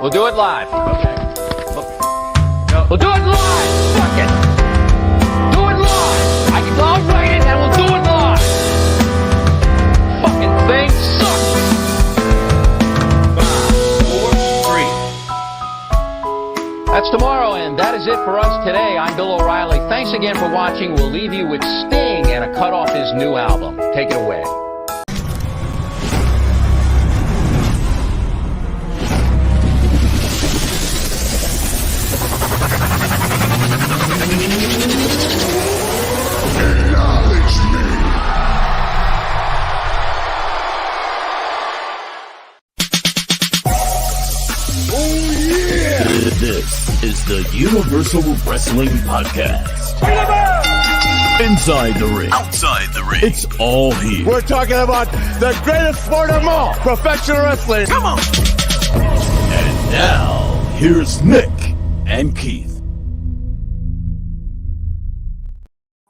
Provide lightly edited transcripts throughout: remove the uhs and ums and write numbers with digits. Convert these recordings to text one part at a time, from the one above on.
We'll do it live. Okay. We'll do it live. Fuck it. Do it live. I'll write it and we'll do it live. Fucking thing sucks. 5, 4, 3. That's tomorrow, and that is it for us today. I'm Bill O'Reilly. Thanks again for watching. We'll leave you with Sting and a cut off his new album. Take it away. This is the Universal Wrestling Podcast. Inside the ring. Outside the ring. It's all here. We're talking about the greatest sport of all, professional wrestling. Come on. And now, here's Nick and Keith.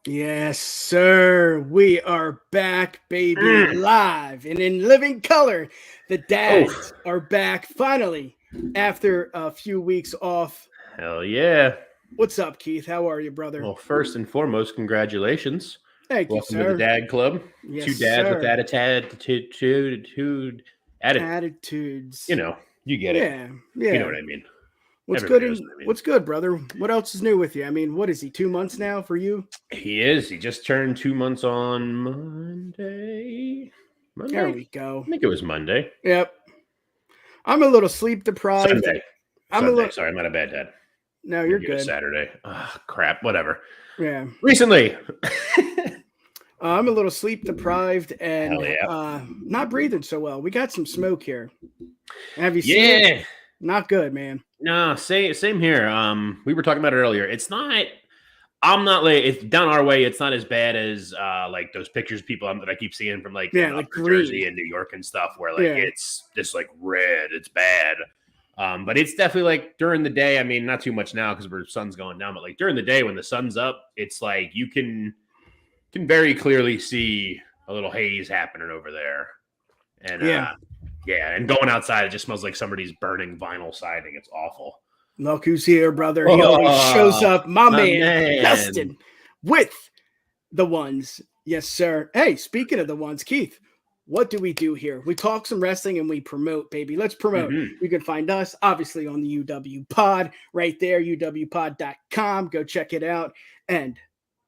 Yes, sir. We are back, baby, live and in living color. The dads are back finally after a few weeks off. Hell yeah. What's up, Keith? How are you, brother? Well, first and foremost, congratulations. Thank you, Welcome sir. to the Dad Club. Yes, Two dads sir. with Attitudes. You know, you get it. Yeah. You know what I mean. What's Everybody good? knows what I mean. What's good, brother? What else is new with you? I mean, what is he? 2 months now for you? He is. He just turned 2 months on Monday. There we go. I think it was Monday. Yep. I'm a little sleep deprived. Sunday. I'm a little. Sorry, I'm not a bad dad. No, you're Give it good. Saturday. Crap. Whatever. Yeah. Recently. I'm a little sleep deprived and Hell yeah. not breathing so well. We got some smoke here. Have you seen it? Not good, man. No, same here. We were talking about it earlier. It's not. I'm not like it's down our way. It's not as bad as like those pictures of people that I keep seeing from like like Jersey and New York and stuff, where like it's just like red. It's bad. But it's definitely like during the day. I mean, not too much now because the sun's going down, but like during the day when the sun's up, it's like you can very clearly see a little haze happening over there. And and going outside, it just smells like somebody's burning vinyl siding. It's awful. Look who's here, brother. He always shows up. My man, Dustin, with the ones. Yes, sir. Hey, speaking of the ones, Keith, what do we do here? We talk some wrestling and we promote, baby. Let's promote. You can find us, obviously, on the UWPod right there, uwpod.com. Go check it out. And,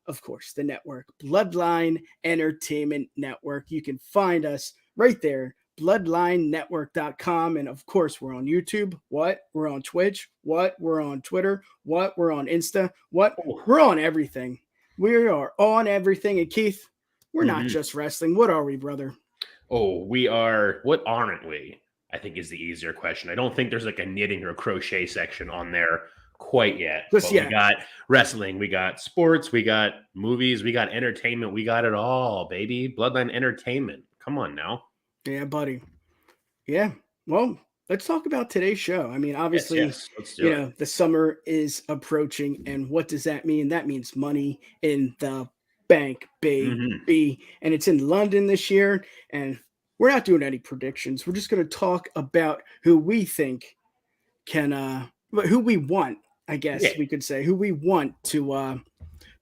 of course, the network, Bloodline Entertainment Network. You can find us right there. bloodlinenetwork.com, and of course we're on YouTube. We're on Twitch. We're on Twitter. We're on Insta. We're on everything. We are on everything. And Keith, we're not just wrestling. What are we, brother? We are. What aren't we? I think is the easier question. I don't think there's like a knitting or a crochet section on there quite yet. We got wrestling, we got sports, we got movies, we got entertainment, we got it all, baby. Bloodline Entertainment. Come on now. Yeah, buddy. Yeah. Well, let's talk about today's show. I mean, obviously, Let's do it. The summer is approaching. And what does that mean? That means money in the bank, baby. And it's in London this year. And we're not doing any predictions. We're just going to talk about who we think can, who we want, I guess we could say, who we want to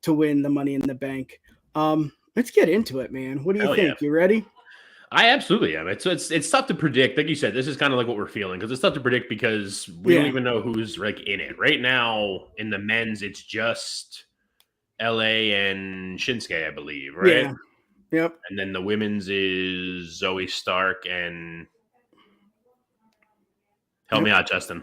win the money in the bank. Let's get into it, man. What do you think? You ready? I absolutely am. It's tough to predict. Like you said, this is kind of like what we're feeling because it's tough to predict because we don't even know who's like in it right now. In the men's, it's just LA and Shinsuke, I believe, right? Yeah. Yep. And then the women's is Zoe Stark and help me out, Justin.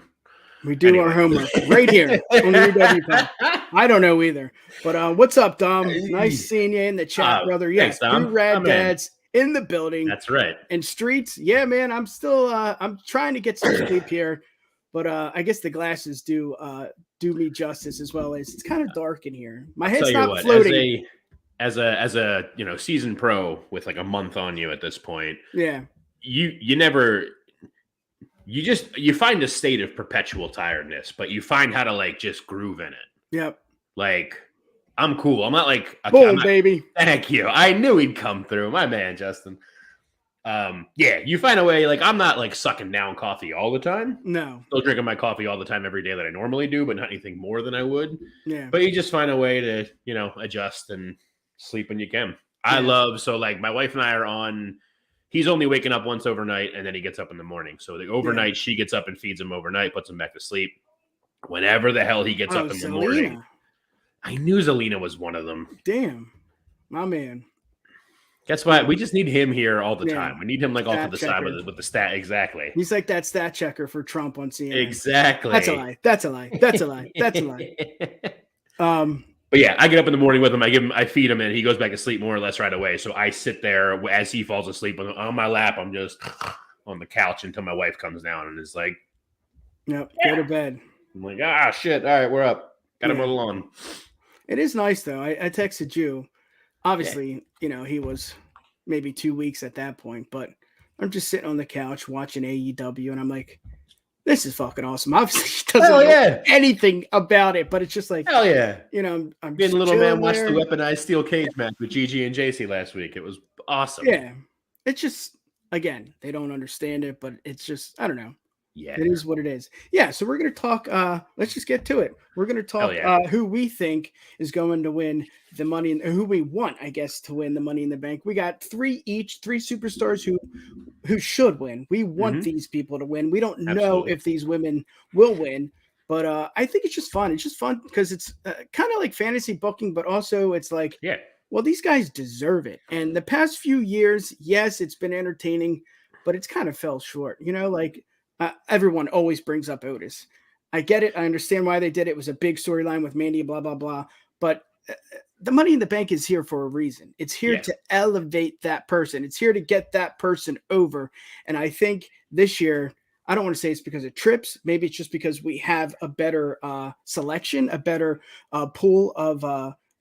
We do our homework right here on the UWPod. I don't know either. But what's up, Dom? Nice seeing you in the chat, brother. Yes, thanks, two rad dads in the building. That's right. And streets. Yeah, man. I'm still I'm trying to get some sleep here. But I guess the glasses do me justice as well as it's kind of dark in here. My head's not floating. As a seasoned pro with like a month on you at this point. Yeah. You find a state of perpetual tiredness, but you find how to like just groove in it. Yep. Like I'm cool. I'm not like boom, baby. Thank you. I knew he'd come through. My man, Justin. Yeah, you find a way. Like, I'm not like sucking down coffee all the time. No. Still drinking my coffee all the time every day that I normally do, but not anything more than I would. Yeah. But you just find a way to, adjust and sleep when you can. I love, so like my wife and I are on, he's only waking up once overnight and then he gets up in the morning. So the overnight, she gets up and feeds him overnight, puts him back to sleep. Whenever the hell he gets up in the morning. I knew Zelina was one of them. Damn. My man. That's why we just need him here all the time. We need him like off to the side with the stat. Exactly. He's like that stat checker for Trump on CNN. Exactly. That's a lie. That's a lie. That's a lie. That's a lie. But yeah, I get up in the morning with him. I feed him, and he goes back to sleep more or less right away. So I sit there as he falls asleep on my lap. I'm just on the couch until my wife comes down and is like, "Yep, go to bed." I'm like, shit. All right, we're up. Got him alone. It is nice though. I texted you. Obviously, he was maybe 2 weeks at that point, but I'm just sitting on the couch watching AEW, and I'm like, this is fucking awesome. Obviously, he doesn't know anything about it, but it's just like, hell yeah. I'm being little man watched the weaponized steel cage match with Gigi and JC last week. It was awesome. Yeah. It's just, again, they don't understand it, but it's just, I don't know. Yeah. It is what it is. Yeah. So we're going to talk, let's just get to it. We're going to talk who we think is going to win the money, and who we want, I guess, to win the Money in the Bank. We got three superstars who should win. We want these people to win. We don't know if these women will win, but I think it's just fun. It's just fun because it's kind of like fantasy booking, but also it's like, well, these guys deserve it. And the past few years, yes, it's been entertaining, but it's kind of fell short. Everyone always brings up Otis. I get it. I understand why they did it. It was a big storyline with Mandy, blah, blah, blah. But the Money in the Bank is here for a reason. It's here to elevate that person. It's here to get that person over. And I think this year, I don't want to say it's because of trips. Maybe it's just because we have a better selection, a better pool of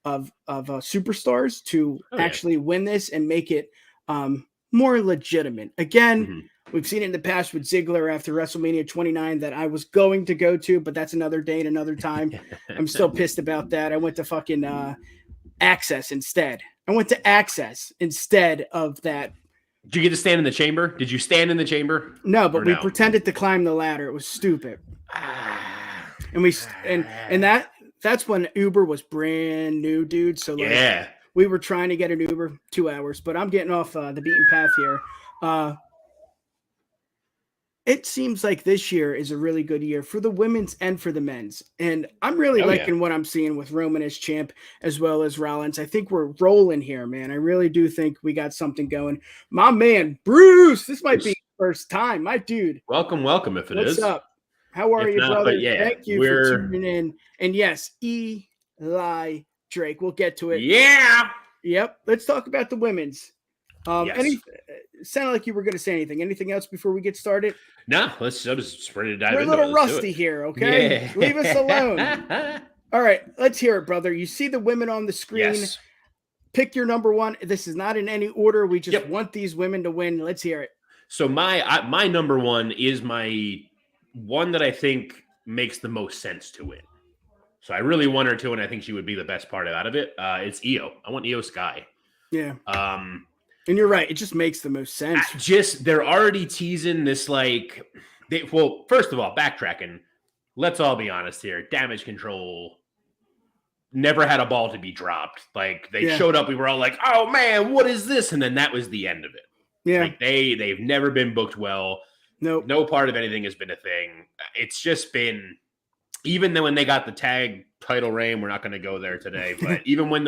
superstars to actually win this and make it more legitimate. Again, we've seen it in the past with Ziggler after WrestleMania 29 that I was going to go to, but that's another day and another time. I'm still pissed about that. I went to fucking Access instead. I went to Access instead of that. Did you get to stand in the chamber? Did you stand in the chamber? No, but we pretended to climb the ladder. It was stupid. And that's when Uber was brand new, dude. So we were trying to get an Uber 2 hours, but I'm getting off the beaten path here. It seems like this year is a really good year for the women's and for the men's. And I'm really liking what I'm seeing with Roman as champ as well as Rollins. I think we're rolling here, man. I really do think we got something going. My man, Bruce, this might be first time. My dude. Welcome if it is. What's up? How are you, brother? Thank you for tuning in. And yes, Eli Drake. We'll get to it. Yeah. Yep. Let's talk about the women's. Sounded like you were going to say anything. Anything else before we get started? No, I'm just ready to dive into it. We're a little rusty here, okay? Yeah. Leave us alone. All right, let's hear it, brother. You see the women on the screen. Yes. Pick your number one. This is not in any order. We just want these women to win. Let's hear it. So my number one is my one that I think makes the most sense to win. So I really want her to, and I think she would be the best part out of it. It's Io. I want Io Sky. Yeah. And you're right. It just makes the most sense. They're already teasing this first of all, backtracking. Let's all be honest here. Damage Control never had a ball to be dropped. Like they showed up. We were all like, oh man, what is this? And then that was the end of it. Yeah. Like they've never been booked well. Nope. No part of anything has been a thing. It's just been, even though when they got the tag title reign, we're not going to go there today, but even when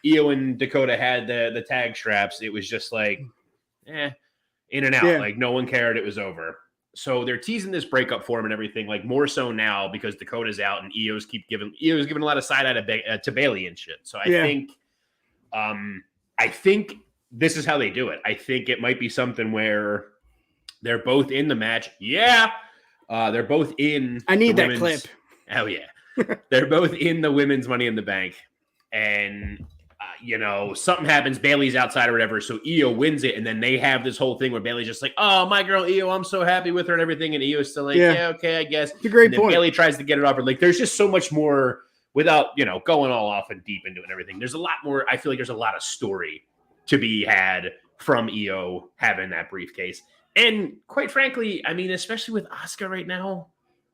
Io and Dakota had the tag straps, it was just like, in and out. Yeah. Like no one cared. It was over. So they're teasing this breakup for him and everything, like more so now because Dakota's out and Io's giving a lot of side eye to Bailey and shit. So I think this is how they do it. I think it might be something where they're both in the match. Yeah. They're both in. I need that clip. Oh yeah. They're both in the women's Money in the Bank. And something happens, Bailey's outside or whatever, so Io wins it, and then they have this whole thing where Bailey's just like, oh, my girl Io, I'm so happy with her and everything, and Io's still like, yeah okay, I guess. It's a great point. Bailey tries to get it off her. Like, there's just so much more without, going all off and deep into it and everything. There's a lot more, I feel like there's a lot of story to be had from EO having that briefcase. And quite frankly, I mean, especially with Asuka right now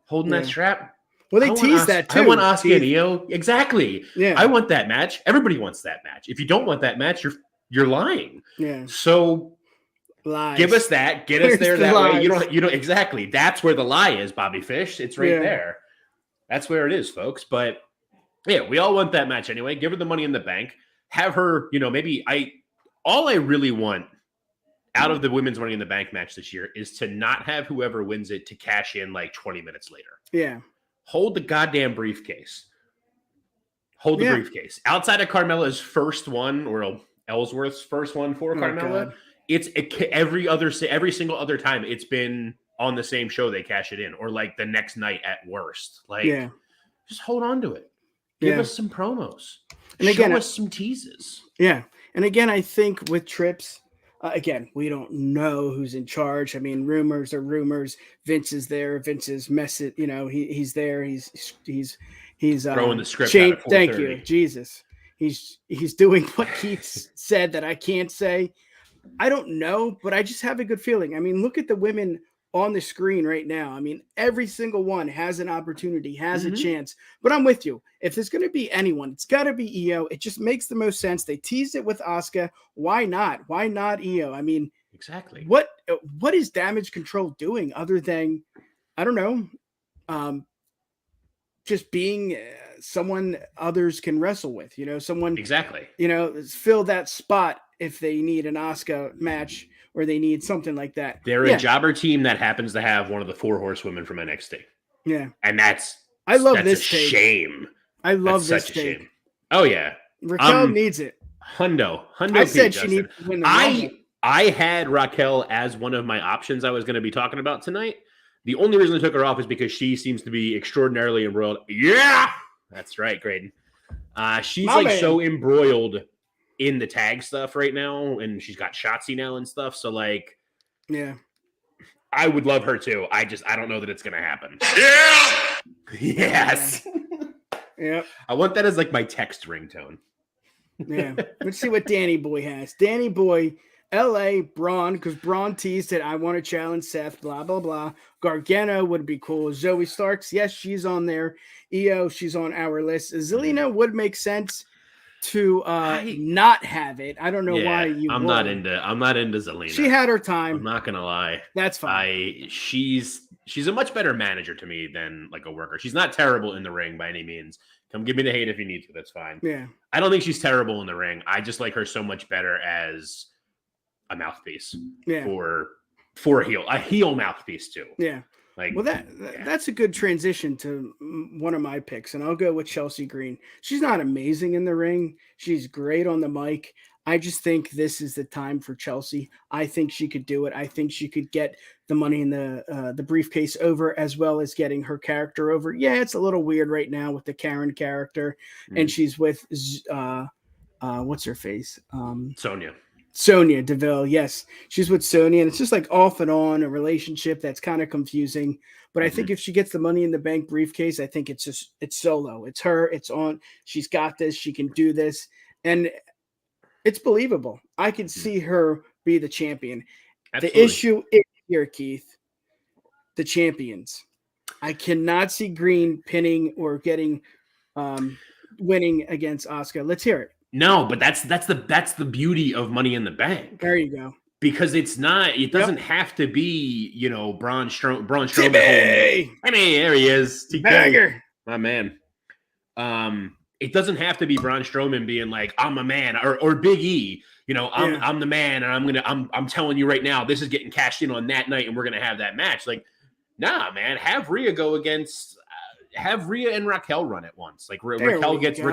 holding that strap. Well, they teased that too. I want Asuka and EO. Exactly. Yeah. I want that match. Everybody wants that match. If you don't want that match, you're lying. Yeah. So lies. Give us that. Get us there that lies. way. You don't exactly. That's where the lie is, Bobby Fish. It's right there. That's where it is, folks. But yeah, we all want that match anyway. Give her the Money in the Bank. Have her, all I really want out of the women's Money in the Bank match this year is to not have whoever wins it to cash in like 20 minutes later. Yeah. Hold the goddamn briefcase. Hold the briefcase. Outside of Carmella's first one, or Ellsworth's first one for Carmella, God. It's every single other time it's been on the same show they cash it in, or like the next night at worst. Like, just hold on to it. Give us some promos. And show us some teases. Yeah. And again, I think with Trips, again, we don't know who's in charge. I mean, rumors are rumors. Vince is there. Vince is messing. He's there. He's throwing the script. Thank you, Jesus. He's doing what Keith said that I can't say. I don't know, but I just have a good feeling. I mean, look at the women on the screen right now. I mean, every single one has an opportunity, has a chance. But I'm with you. If there's going to be anyone, it's got to be EO. It just makes the most sense. They teased it with Asuka. Why not? Why not EO? I mean, exactly. What is Damage Control doing other than, I don't know, just being someone others can wrestle with? Someone exactly. Fill that spot if they need an Asuka match. Or they need something like that. They're a jobber team that happens to have one of the 4 horsewomen from NXT. Yeah. And that's this a shame. I love that's this such a take. shame. Oh, yeah. Raquel needs it. Hundo I said Justin. she needs to win the Rumble. I had Raquel as one of my options I was going to be talking about tonight. The only reason I took her off is because she seems to be extraordinarily embroiled. Yeah! That's right, Graydon. She's so embroiled in the tag stuff right now, and she's got Shotzi now and stuff. So I would love her too. I don't know that it's gonna happen. Yeah. Yes. Yeah. I want that as like my text ringtone. Yeah. Let's see what Danny Boy has. Danny Boy, LA, Braun, because Braun teased it. I want to challenge Seth, blah, blah, blah. Gargano would be cool. Zoe Starks, yes, she's on there. EO, she's on our list. Zelina would make sense to not have it. I don't know why you I'm not into Zelina. She had her time. I'm not gonna lie. That's fine. She's a much better manager to me than like a worker. She's not terrible in the ring by any means. Come give me the hate if you need to. That's fine. Yeah. I don't think she's terrible in the ring. I just like her so much better as a mouthpiece. Yeah. For a heel mouthpiece too. Yeah. That's a good transition to one of my picks, and I'll go with Chelsea Green. She's not amazing in the ring. She's great on the mic. I just think this is the time for Chelsea. I think she could do it. I think she could get the Money in the briefcase over, as well as getting her character over. Yeah, it's a little weird right now with the Karen character, and she's with what's her face? Sonya Deville. Yes, she's with Sonya, and it's just like off and on a relationship that's kind of confusing. But I think if she gets the Money in the Bank briefcase, I think it's solo. It's her. It's on. She's got this. She can do this, and it's believable. I can see her be the champion. Absolutely. The issue is here, Keith, the champions. I cannot see Green pinning or getting winning against Asuka. Let's hear it. No, but that's the beauty of Money in the Bank. There you go. Because it doesn't have to be, Braun Strowman. I mean, there he is. Bagger. My man. It doesn't have to be Braun Strowman being like, I'm a man, or Big E, I'm the man, and I'm telling you right now, this is getting cashed in on that night, and we're gonna have that match. Like, nah, man, have Rhea go against have Rhea and Raquel run it once. Like Raquel gets her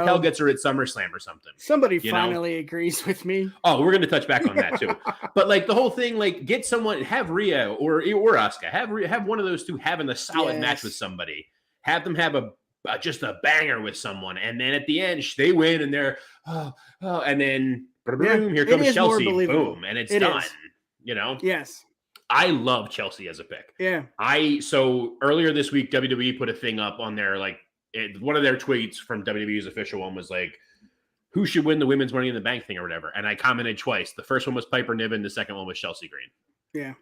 at SummerSlam or something. Somebody finally agrees with me. Oh, we're going to touch back on that too. But like the whole thing, like get someone, have Rhea or Asuka, have one of those two having a solid match with somebody. Have them have just a banger with someone, and then at the end they win, and they're and then boom, here comes Chelsea, boom, and it's done. Yes. I love Chelsea as a pick. Yeah. So earlier this week, WWE put a thing up on their one of their tweets from WWE's official one was like, who should win the women's Money in the Bank thing or whatever. And I commented twice. The first one was Piper Niven. The second one was Chelsea Green. Yeah.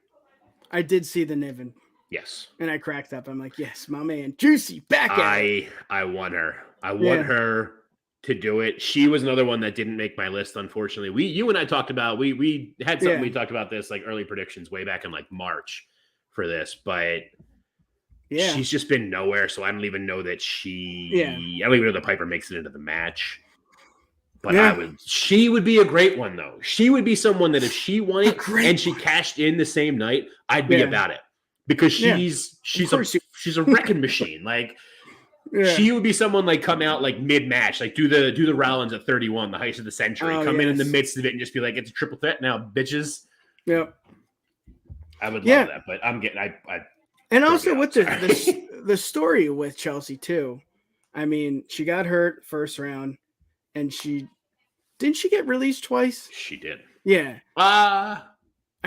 I did see the Niven. Yes. And I cracked up. I'm like, yes, my man. Juicy, back at it. I want her. I want her to do it. She was another one that didn't make my list, unfortunately. You and I talked about, we had something, we talked about this, like early predictions way back in like March for this, but she's just been nowhere. So I don't even know that I don't even know that Piper makes it into the match. But she would be a great one though. She would be someone that if she won it and she cashed in the same night, I'd be about it because she's a wrecking machine. Like, she would be someone like come out like mid-match, like do the Rollins at 31, the heist of the century, come in the midst of it and just be like, it's a triple threat now, bitches. Yep. I would love that, but I'm getting and also with the story with Chelsea too. I mean, she got hurt first round, and didn't she get released twice? She did. Yeah. I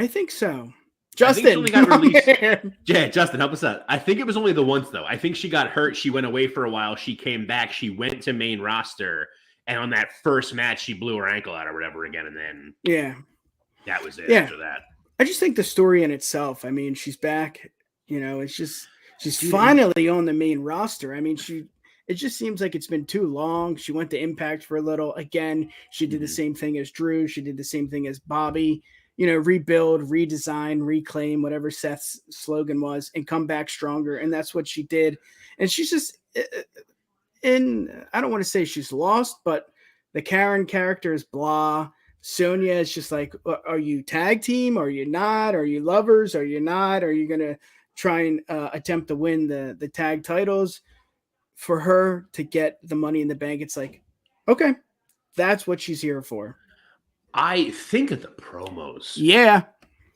think so. Justin, I think she only got released. Yeah, Justin, help us out. I think it was only the once though. I think she got hurt. She went away for a while. She came back. She went to main roster, and on that first match, she blew her ankle out or whatever again, and then that was it. After that, I just think the story in itself. I mean, she's back. You know, it's just she's finally on the main roster. I mean, it just seems like it's been too long. She went to Impact for a little. Again, she did the same thing as Drew. She did the same thing as Bobby. You know, rebuild, redesign, reclaim, whatever Seth's slogan was, and come back stronger. And that's what she did. And she's just I don't want to say she's lost, but the Karen character is blah. Sonya is just like, are you tag team? Are you not? Are you lovers? Are you not? Are you going to try and attempt to win the tag titles? For her to get the Money in the Bank, it's like, okay, that's what she's here for. I think of the promos. Yeah.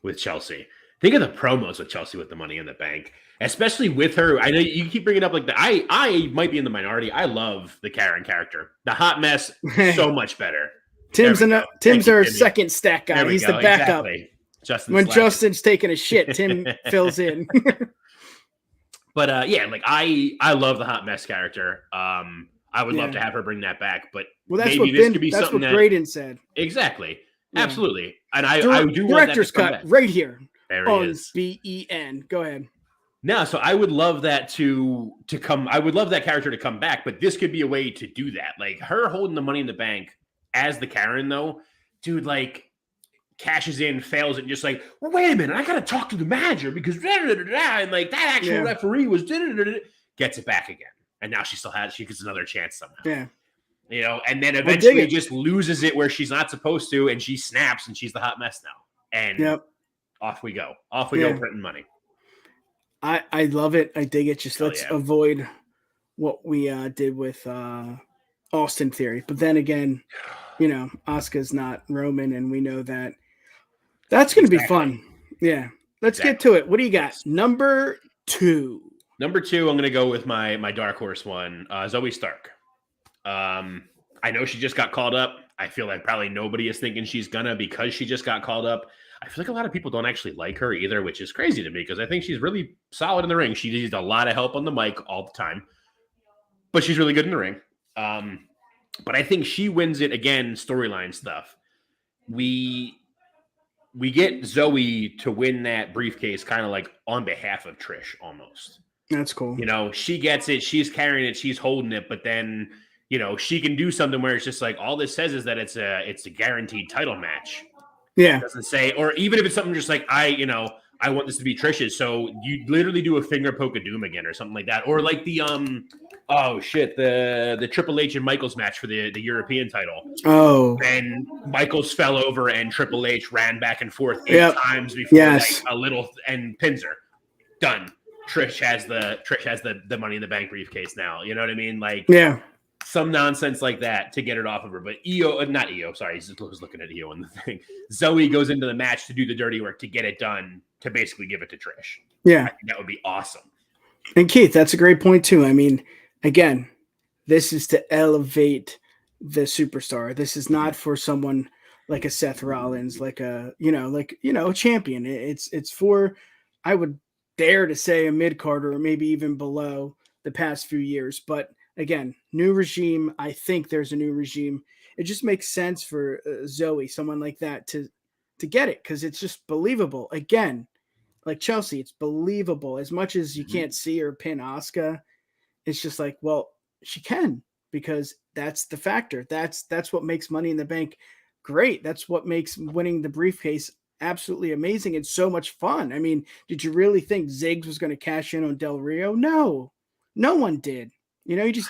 With Chelsea. Think of the promos with Chelsea with the Money in the Bank, especially with her. I know you keep bringing up like I might be in the minority. I love the Karen character. The hot mess, so much better. Tim's our second stack guy. He's the backup. Exactly. Justin's taking a shit, Tim fills in. But like I love the hot mess character. I would love to have her bring that back, but that's maybe this could be something that Graydon said. Exactly. Yeah. Absolutely. And I do want director's that to come cut back. right here there on is. BEN. Go ahead. No, so I would love that to come. I would love that character to come back, but this could be a way to do that. Like her holding the Money in the Bank as the Karen, though, dude, like cashes in, fails, and just like, well, wait a minute, I gotta talk to the manager because and like that actual referee was gets it back again. And now she gets another chance somehow. Yeah. You know, and then eventually just loses it where she's not supposed to, and she snaps, and she's the hot mess now. And off we go. Off we go printing money. I love it. I dig it. Just let's avoid what we did with Austin Theory. But then again, you know, Asuka's not Roman, and we know that's going to be fun. Yeah. Let's get to it. What do you got? Number 2. Number 2, I'm going to go with my dark horse one, Zoe Stark. I know she just got called up. I feel like probably nobody is thinking she's gonna because she just got called up. I feel like a lot of people don't actually like her either, which is crazy to me because I think she's really solid in the ring. She needs a lot of help on the mic all the time, but she's really good in the ring. But I think she wins it again. Storyline stuff. We get Zoe to win that briefcase kind of like on behalf of Trish almost. That's cool. You know, she gets it. She's carrying it. She's holding it. But then, you know, she can do something where it's just like all this says is that it's a guaranteed title match. Yeah. It doesn't say, or even if it's something just like I want this to be Trish's. So you literally do a finger poke of doom again or something like that. Or like the the Triple H and Michaels match for the European title. Oh. And Michaels fell over and Triple H ran back and forth 8 times before like a little and pins her. Done. Trish has the Money in the Bank briefcase now. You know what I mean? Like some nonsense like that to get it off of her. But not Io, sorry, I was looking at Io on the thing. Zoe goes into the match to do the dirty work to get it done to basically give it to Trish. Yeah. I think that would be awesome. And Keith, that's a great point too. I mean, again, this is to elevate the superstar. This is not for someone like a Seth Rollins, like a champion. It's for, I would dare to say, a mid-carder or maybe even below the past few years. But again, new regime. I think there's a new regime it just makes sense for Zoe, someone like that, to get it, because it's just believable. Again, like Chelsea, it's believable. As much as you can't see her pin Asuka, it's just like, well, she can, because that's the factor. That's what makes Money in the Bank great. That's what makes winning the briefcase absolutely amazing and so much fun. I mean, did you really think Ziggs was going to cash in on Del Rio? No one did. You know, you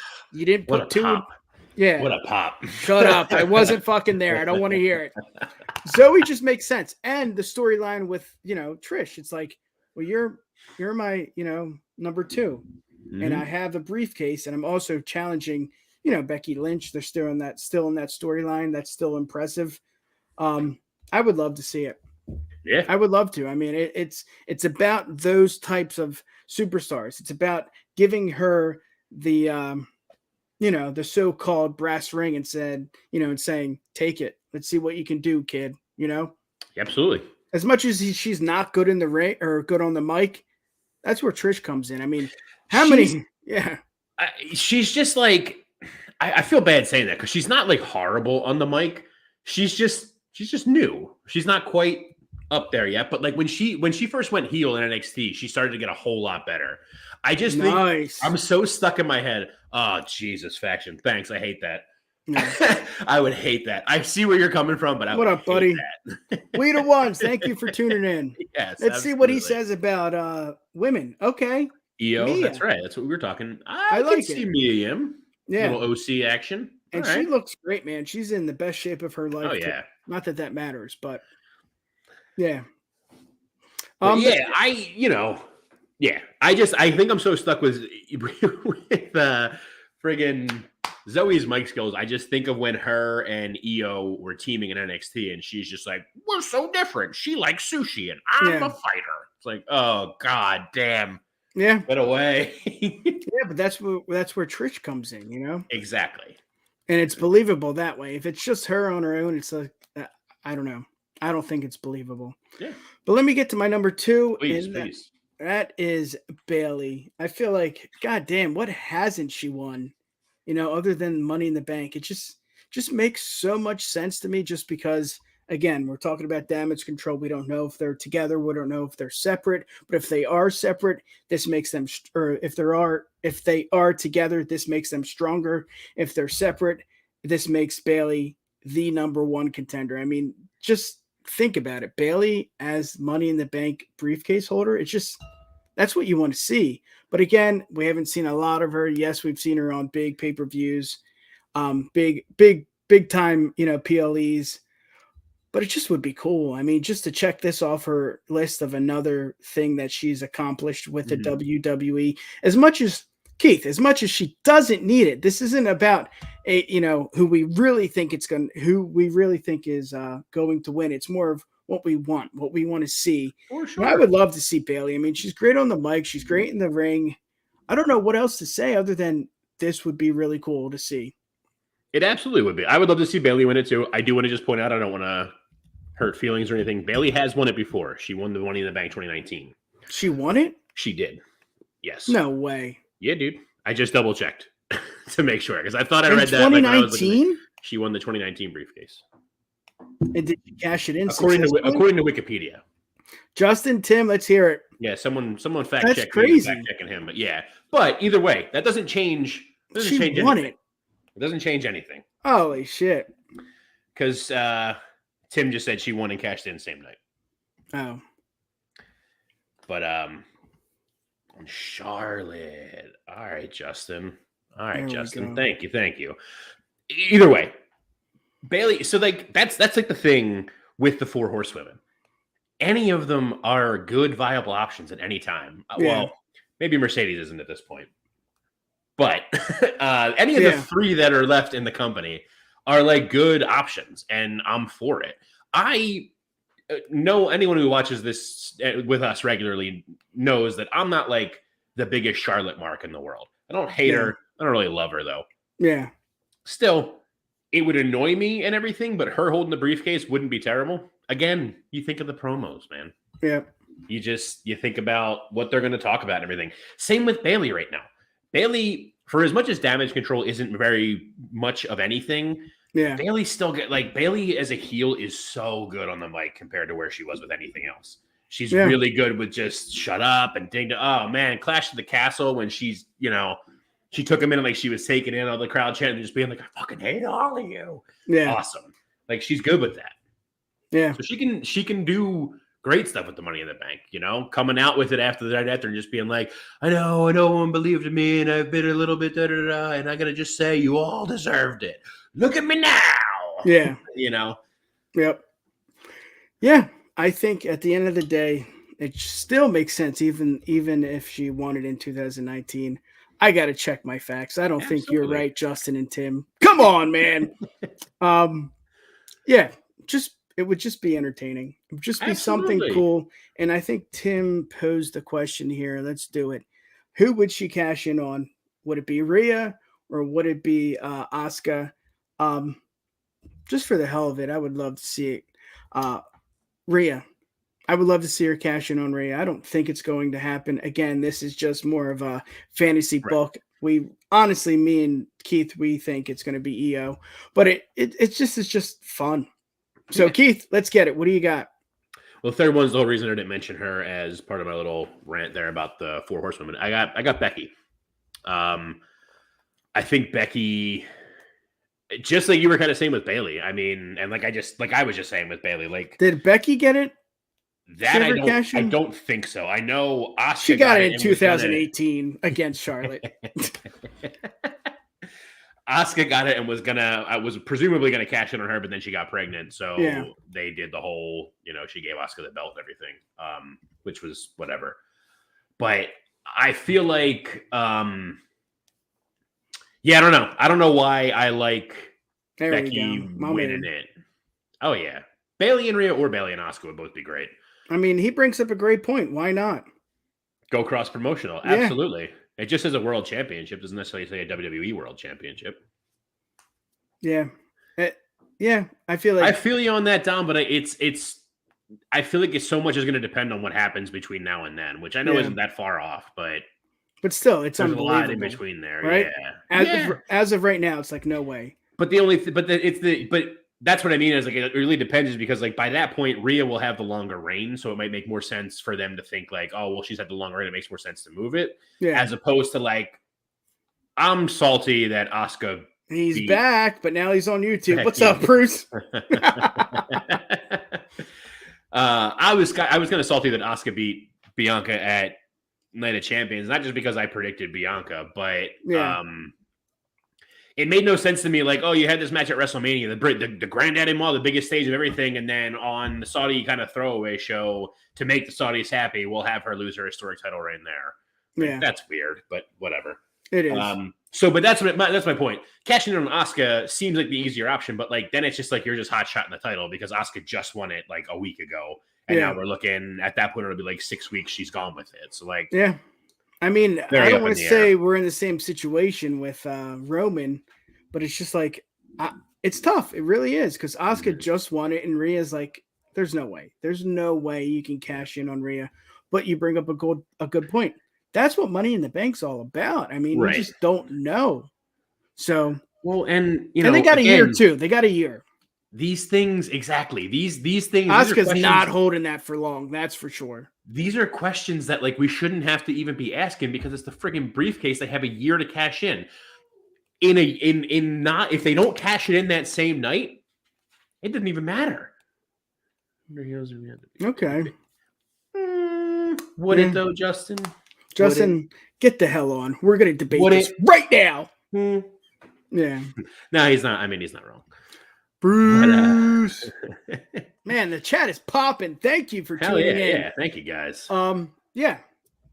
didn't put two. Pop. Yeah. What a pop. Shut up. I wasn't fucking there. I don't want to hear it. Zoe just makes sense. And the storyline with, Trish, it's like, well, you're my, number 2. And I have a briefcase, and I'm also challenging, Becky Lynch. They're still in that storyline. That's still impressive. I would love to see it. Yeah, I would love to. I mean, it's about those types of superstars. It's about giving her the, the so-called brass ring and saying, take it. Let's see what you can do, kid. Absolutely. As much as she's not good in the ring or good on the mic, that's where Trish comes in. I mean, many? Yeah. She's just like, I feel bad saying that because she's not like horrible on the mic. She's just new. She's not quite up there yet. But like when she first went heel in NXT, she started to get a whole lot better. I just think I'm so stuck in my head. Oh, Jesus, Faction. Thanks. I hate that. No. I would hate that. I see where you're coming from, but what up, buddy? We the ones. Thank you for tuning in. Yes. Let's see what he says about women. Okay. EO, Mia. That's right. That's what we were talking. I like see it. Mia Yim. Yeah. Little OC action. And she looks great, man. She's in the best shape of her life. Oh, yeah. Not that matters, but yeah. I think I'm so stuck with friggin' Zoe's mic skills. I just think of when her and EO were teaming in NXT, and she's just like, we're so different. She likes sushi, and I'm a fighter. It's like, oh, God damn. Yeah. Get away. Yeah, but that's where Trish comes in, Exactly. And it's believable that way. If it's just her on her own, it's like, I don't know. I don't think it's believable. Yeah. But let me get to my number 2. Please. That is Bayley. I feel like, God damn, what hasn't she won? Other than Money in the Bank. It just makes so much sense to me, just because, again, we're talking about Damage Control. We don't know if they're together. We don't know if they're separate. But if they are separate, this makes them, or if they are together, this makes them stronger. If they're separate, this makes Bayley the number 1 contender. I mean, just think about it. Bayley as Money in the Bank briefcase holder, it's just, that's what you want to see. But again, we haven't seen a lot of her. Yes, we've seen her on big pay-per-views, big time, PLEs. But it just would be cool. I mean, just to check this off her list of another thing that she's accomplished with the WWE. As much as she doesn't need it, this isn't about who we really think is going to win. It's more of what we want to see. For sure. I would love to see Bayley. I mean, she's great on the mic. She's great in the ring. I don't know what else to say other than this would be really cool to see. It absolutely would be. I would love to see Bayley win it too. I do want to just point out, I don't want to hurt feelings or anything. Bayley has won it before. She won the Money in the Bank 2019. She won it? She did. Yes. No way. Yeah, dude. I just double checked to make sure because I thought I read 2019? that. She won the 2019 briefcase. And did she cash it in? According to Wikipedia. Justin, Tim, let's hear it. Yeah, someone fact That's checked crazy. me, fact checking him, but yeah. But either way, that doesn't change. She won anything. It doesn't change anything. Holy shit! Because Tim just said she won and cashed in same night. Oh. But Charlotte. All right, Justin. All right, Justin. Thank you. Either way, Bayley. So like that's like the thing with the 4 horsewomen. Any of them are good, viable options at any time. Yeah. Well, maybe Mercedes isn't at this point, but any of the 3 that are left in the company are like good options, and I'm for it. I know anyone who watches this with us regularly knows that I'm not like the biggest Charlotte mark in the world. I don't hate her. I don't really love her though. Yeah. Still, it would annoy me and everything, but her holding the briefcase wouldn't be terrible. Again, you think of the promos, man. Yeah. You think about what they're going to talk about and everything. Same with Bayley right now. Bayley, for as much as Damage Control isn't very much of anything, Yeah. Bailey still Bailey as a heel is so good on the mic compared to where she was with anything else. She's really good with just shut up and ding. Oh man, Clash of the Castle when she's, she took him in and like she was taking in all the crowd chanting and just being like, I fucking hate all of you. Yeah. Awesome. Like she's good with that. Yeah. So she can do great stuff with the Money in the Bank, coming out with it after the night after and just being like, I know no one believed in me and I've been a little bit and I gotta just say you all deserved it. Look at me now. Yeah. Yep. Yeah. I think at the end of the day, it still makes sense, even if she won it in 2019. I got to check my facts. I don't think you're right, Justin and Tim. Come on, man. Yeah, it would just be entertaining. It would just be something cool. And I think Tim posed the question here. Let's do it. Who would she cash in on? Would it be Rhea or would it be Asuka? Just for the hell of it, I would love to see it. Rhea. I would love to see her cash in on Rhea. I don't think it's going to happen. Again, this is just more of a fantasy book. We honestly, me and Keith, we think it's going to be EO, but it's just fun. So Keith, let's get it. What do you got? Well, the third one's the whole reason I didn't mention her as part of my little rant there about the 4 horsewomen. I got Becky. I think Becky, just like you were kind of saying with Bailey. I mean, and I was just saying with Bailey, like, did Becky get it? That I don't think so. I know Asuka she got it in 2018 against Charlotte. Asuka got it and was presumably gonna cash in on her, but then she got pregnant, so they did the whole, she gave Asuka the belt and everything, which was whatever. But I feel like, I don't know why I like Becky winning it. Oh yeah, Bailey and Rhea or Bailey and Asuka would both be great. I mean, he brings up a great point. Why not? Go cross promotional. Absolutely. It just says a world championship. Doesn't necessarily say a WWE world championship. Yeah. I feel like I feel you on that, Dom, but I feel like so much is going to depend on what happens between now and then, which I know isn't that far off, but still, it's there's unbelievable. A lot in between there, right? As of right now, it's like no way. But that's what I mean is like it really depends, is because like by that point Rhea will have the longer reign, so it might make more sense for them to think like, oh well, she's had the longer reign, it makes more sense to move it, as opposed to like, I'm salty that Asuka he's back, but now he's on YouTube. What's up, Bruce? I was kind of salty that Asuka beat Bianca at Night of Champions, not just because I predicted Bianca, but it made no sense to me. Like, oh, you had this match at WrestleMania, the Granddaddy Mall, the biggest stage of everything, and then on the Saudi kind of throwaway show to make the Saudis happy, we'll have her lose her historic title reign there. Like, that's weird, but whatever. It is. But that's my point. Cashing in on Asuka seems like the easier option, but like then it's just like you're just hot shotting the title because Asuka just won it like a week ago, and now we're looking at that point it'll be like 6 weeks she's gone with it. So like I mean, I don't want to say we're in the same situation with Roman, but it's just like it's tough. It really is, because Asuka just won it, and Rhea's like, there's no way. There's no way you can cash in on Rhea. But you bring up a good point. That's what Money in the Bank's all about. I mean, we just don't know. So and they got a year too. They got a year. These things exactly. These things. Asuka's not holding that for long. That's for sure. These are questions that like we shouldn't have to even be asking, because it's the friggin' briefcase. They have a year to cash in. If they don't cash it in that same night, it doesn't even matter. Okay. Would it though, Justin? Justin, get the hell on. We're gonna debate this right now. Yeah. No, he's not. I mean, he's not wrong. Bruce. Man, the chat is popping. Thank you for tuning in. Yeah, thank you guys. Yeah,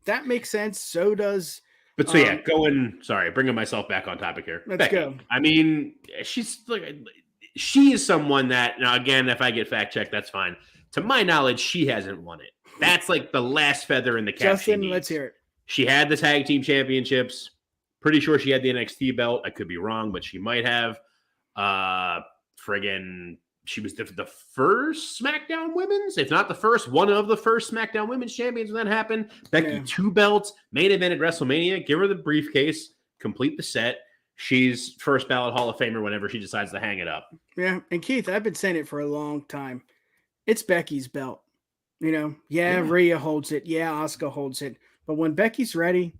that makes sense. So does. But bringing myself back on topic here. Let's go. I mean, she is someone that, now again, if I get fact checked, that's fine. To my knowledge, she hasn't won it. That's like the last feather in the cap. Justin, let's hear it. She had the tag team championships. Pretty sure she had the NXT belt. I could be wrong, but she might have. She was the first SmackDown Women's, if not the first, one of the first SmackDown Women's champions when that happened. Becky, 2 belts, main event at WrestleMania. Give her the briefcase, complete the set. she's first ballot Hall of Famer whenever she decides to hang it up. Yeah, and Keith, I've been saying it for a long time. It's Becky's belt. Yeah. Rhea holds it. Yeah, Asuka holds it. But when Becky's ready,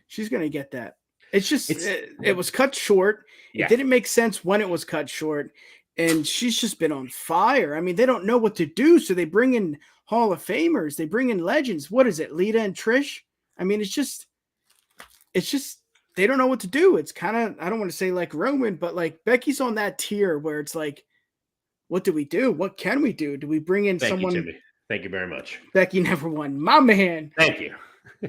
she's going to get that. It's just, it was cut short. Yeah. It didn't make sense when it was cut short. And she's just been on fire. I mean, they don't know what to do. So they bring in Hall of Famers. They bring in legends. What is it? Lita and Trish? I mean, it's just, they don't know what to do. It's kind of, I don't want to say like Roman, but like Becky's on that tier where it's like, what do we do? What can we do? Do we bring in someone? You, Timmy. Thank you very much. Becky never won. My man. Thank you.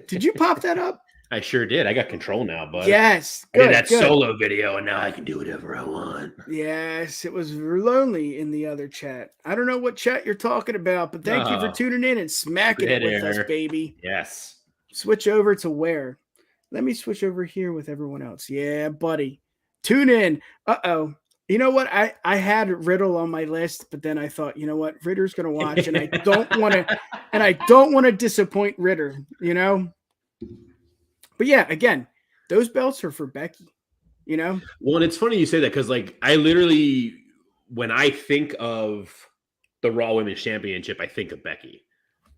Did you pop that up? I sure did. I got control now, bud. Yes. I did that solo video, and now I can do whatever I want. Yes, it was lonely in the other chat. I don't know what chat you're talking about, but thank you for tuning in and smacking it with us, baby. Yes. Switch over to where? Let me switch over here with everyone else. Yeah, buddy. Tune in. Uh-oh. You know what? I had Riddle on my list, but then I thought, you know what? Ritter's going to watch, and I don't want to disappoint Ritter, But yeah, again, those belts are for Becky, Well, and it's funny you say that because, like, I literally, when I think of the Raw Women's Championship, I think of Becky.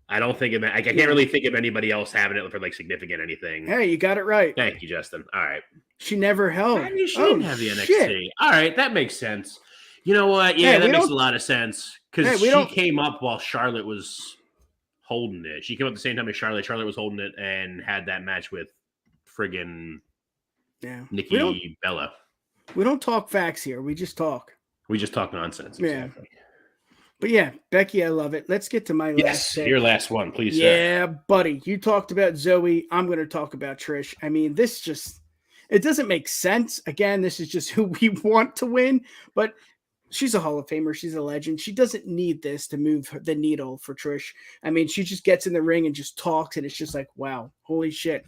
I don't think of it. I can't really think of anybody else having it for like significant anything. Hey, you got it right. Thank you, Justin. All right. She never held. She didn't have the NXT. Shit. All right, that makes sense. You know what? Yeah, that makes a lot of sense because she came up while Charlotte was holding it. She came up at the same time as Charlotte. Charlotte was holding it and had that match with friggin' Nikki Bella. We don't talk facts here. We just talk. We just talk nonsense. Exactly. Yeah. But yeah, Becky, I love it. Let's get to my last pick. Your last one, please. Yeah, buddy. You talked about Zoe. I'm going to talk about Trish. I mean, it doesn't make sense. Again, this is just who we want to win, but she's a Hall of Famer. She's a legend. She doesn't need this to move the needle for Trish. I mean, she just gets in the ring and just talks, and it's just like, wow, holy shit.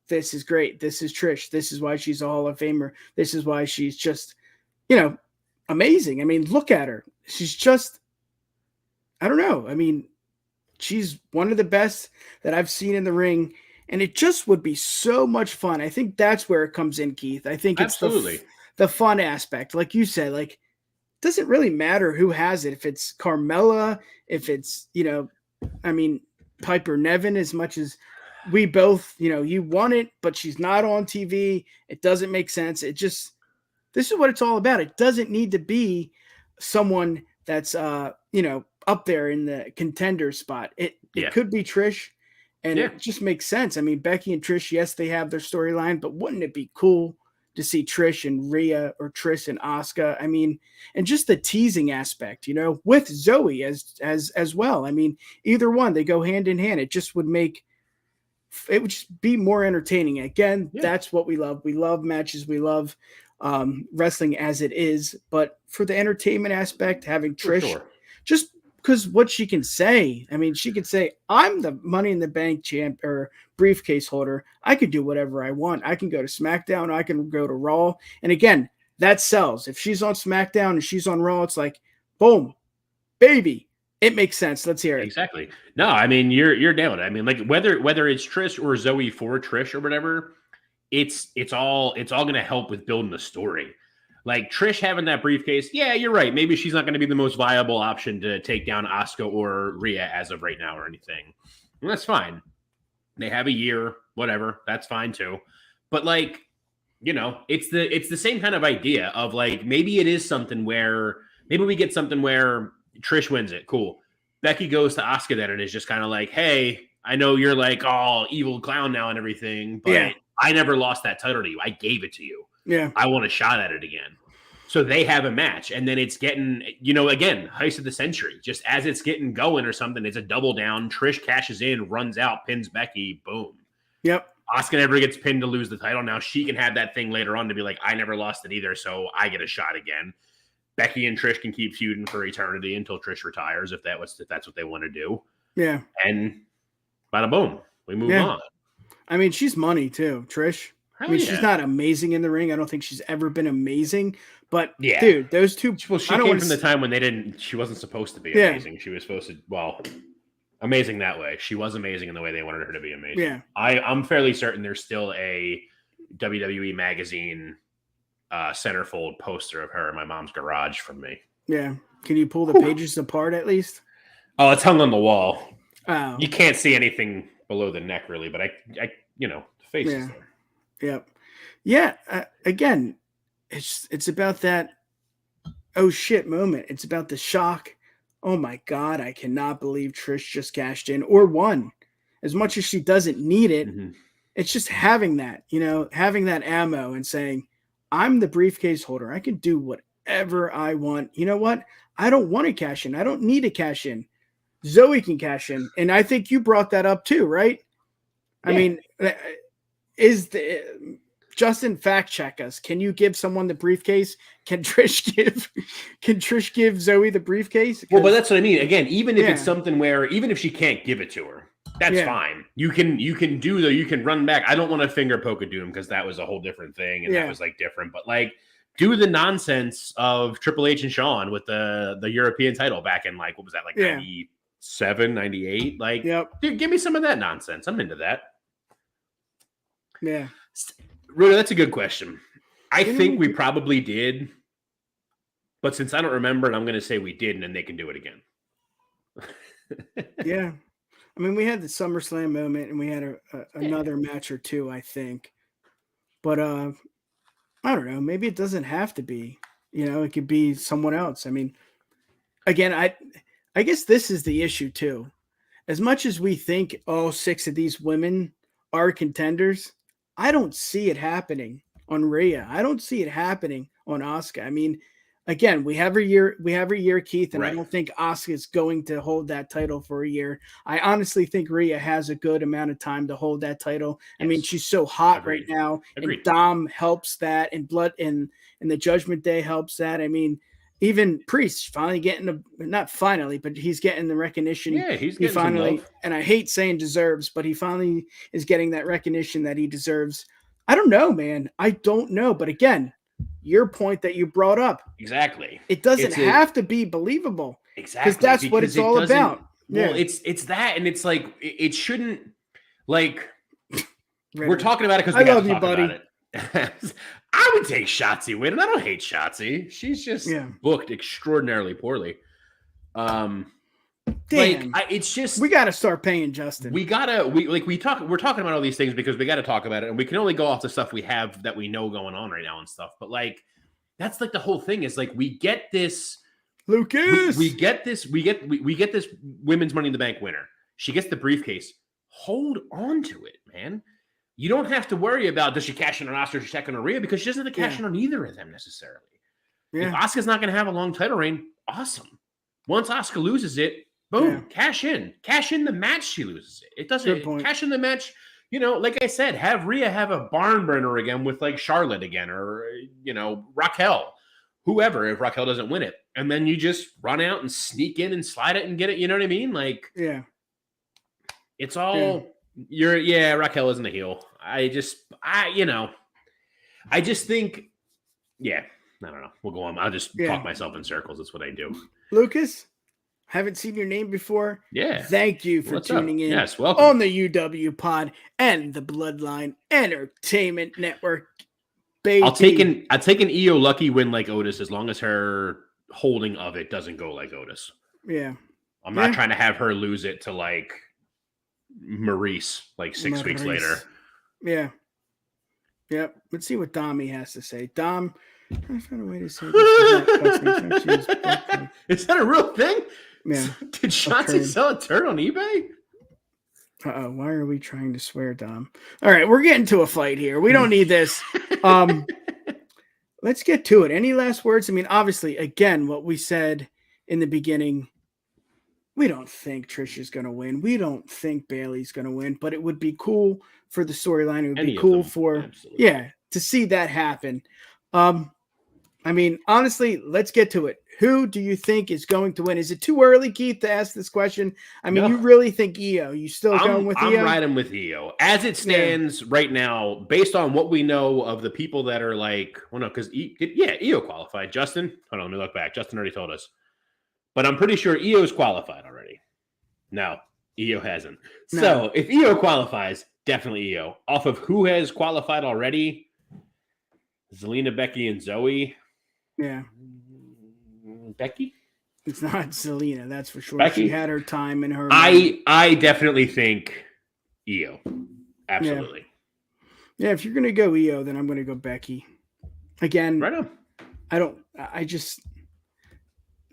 This is great. This is Trish. This is why she's a Hall of Famer. This is why she's just, amazing. I mean, look at her. She's just, I don't know. I mean, she's one of the best that I've seen in the ring, and it just would be so much fun. I think that's where it comes in, Keith. I think it's the fun aspect. Like you said, like, it doesn't really matter who has it. If it's Carmella, if it's, Piper Niven, as much as we both, you want it, but she's not on TV. It doesn't make sense. This is what it's all about. It doesn't need to be someone that's, up there in the contender spot. It could be Trish, and it just makes sense. I mean, Becky and Trish, yes, they have their storyline, but wouldn't it be cool to see Trish and Rhea or Trish and Asuka? I mean, and just the teasing aspect, with Zoe as well. I mean, either one, they go hand in hand. It would just be more entertaining. Again, that's what we love. We love matches. We love wrestling as it is, but for the entertainment aspect, having Trish, just because what she can say, I mean, she could say, I'm the Money in the Bank champ or briefcase holder. I could do whatever I want. I can go to SmackDown. I can go to Raw. And again, that sells. If she's on SmackDown and she's on Raw, it's like, boom, baby. It makes sense. Let's hear it. Exactly. No, I mean, you're down. I mean, like whether it's Trish or Zoe for Trish or whatever, it's all going to help with building the story. Like Trish having that briefcase, yeah, you're right. Maybe she's not going to be the most viable option to take down Asuka or Rhea as of right now or anything. And that's fine. They have a year, whatever. That's fine too. But like, it's the same kind of idea of like, maybe it is something where maybe we get something where Trish wins it. Cool. Becky goes to Asuka then and is just kind of like, hey, I know you're like all evil clown now and everything, but I never lost that title to you. I gave it to you. Yeah. I want a shot at it again. So they have a match, and then it's getting, again, heist of the century. Just as it's getting going or something, it's a double down. Trish cashes in, runs out, pins Becky, boom. Yep. Asuka never gets pinned to lose the title. Now she can have that thing later on to be like, I never lost it either, so I get a shot again. Becky and Trish can keep feuding for eternity until Trish retires, if that's what they want to do. Yeah. And bada boom, we move on. I mean, she's money too, Trish. She's not amazing in the ring. I don't think she's ever been amazing. But dude, those two. Well, she came from the time when she wasn't supposed to be amazing. She was supposed to, amazing that way. She was amazing in the way they wanted her to be amazing. Yeah. I'm fairly certain there's still a WWE magazine centerfold poster of her in my mom's garage from me. Yeah. Can you pull the pages apart at least? Oh, it's hung on the wall. Oh. You can't see anything below the neck really, but I the face is there. Yep. Yeah. Again, it's about that oh shit moment. It's about the shock. Oh my God, I cannot believe Trish just cashed in or won. As much as she doesn't need it, it's just having that, having that ammo and saying, I'm the briefcase holder. I can do whatever I want. You know what? I don't want to cash in. I don't need to cash in. Zoe can cash in. And I think you brought that up too, right? Yeah. I mean, Justin, fact check us. Can you give someone the briefcase? Can Trish give Zoe the briefcase? Well, but that's what I mean. Again, even if it's something where, even if she can't give it to her, that's fine. You can run back. I don't want to finger poke a Doom because that was a whole different thing and that was like different. But like, do the nonsense of Triple H and Shawn with the European title back in like, what was that, like 97, 98? Like, dude, give me some of that nonsense. I'm into that. Yeah. Rudy, that's a good question. I think we probably did, but since I don't remember it, I'm going to say we didn't, and they can do it again. Yeah. I mean, we had the SummerSlam moment, and we had another match or two, I think. But I don't know. Maybe it doesn't have to be. It could be someone else. I mean, again, I guess this is the issue, too. As much as we think, 6 of these women are contenders, I don't see it happening on Rhea. I don't see it happening on Asuka. I mean, again, we have a year, Keith, and I don't think Asuka is going to hold that title for a year. I honestly think Rhea has a good amount of time to hold that title. Yes. I mean, she's so hot right now, and Dom helps that, and and the Judgment Day helps that. I mean, even Priest finally getting not finally, but he's getting the recognition. Yeah, he finally, and I hate saying deserves, but he finally is getting that recognition that he deserves. I don't know, man. I don't know. But again, your point that you brought up. Exactly. It doesn't have to be believable. Exactly. Because that's what it's all about. Well, it's that, and it's like, it shouldn't, like, we're talking about it because we got to talk about it. I would take Shotzi winning. I don't hate Shotzi. She's just booked extraordinarily poorly. It's just we got to start paying Justin. We're talking about all these things because we got to talk about it, and we can only go off the stuff we have that we know going on right now and stuff. But like, that's like the whole thing is like we get this. Lucas, we get this women's Money in the Bank winner. She gets the briefcase. Hold on to it, man. You don't have to worry about does she cash in on Asuka or does she check on Rhea because she doesn't have to cash in on either of them necessarily. Yeah. If Asuka's not going to have a long title reign, awesome. Once Asuka loses it, boom, cash in. Cash in the match she loses it. It doesn't cash in the match. Like I said, have Rhea have a barn burner again with like Charlotte again or, Raquel, whoever, if Raquel doesn't win it. And then you just run out and sneak in and slide it and get it. You know what I mean? Like, it's all... Raquel isn't a heel. I just think, I don't know. We'll go on. I'll just talk myself in circles. That's what I do. Lucas, haven't seen your name before. Yeah. Thank you for tuning in. Yes, welcome. On the UWPod and the Bloodline Entertainment Network. Baby. I'll take an EO lucky win like Otis as long as her holding of it doesn't go like Otis. Yeah. I'm not trying to have her lose it to like Maurice like 6 weeks later. Yeah. Yep. Let's see what Dommy has to say. Dom, I found a way to say this. Is that a real thing? Yeah. Did Shotzi sell a turd on eBay? Uh-oh. Why are we trying to swear, Dom? All right, we're getting to a fight here. We don't need this. Let's get to it. Any last words? I mean, obviously, again, what we said in the beginning, we don't think Trish is going to win. We don't think Bayley's going to win, but it would be cool for the storyline. It would be cool for, to see that happen. I mean, honestly, let's get to it. Who do you think is going to win? Is it too early, Keith, to ask this question? I mean, you really think EO? You still going with EO? I'm riding with EO. As it stands right now, based on what we know of the people that are like, well, no, because EO qualified. Justin, hold on, let me look back. Justin already told us. But I'm pretty sure EO's qualified already. No, EO hasn't. No. So if EO qualifies, definitely EO. Off of who has qualified already, Zelina, Becky, and Zoe. Yeah. Becky? It's not Zelina, that's for sure. Becky? She had her time in her. I definitely think Io. Absolutely. Yeah, if you're going to go Io, then I'm going to go Becky. Again, Right on.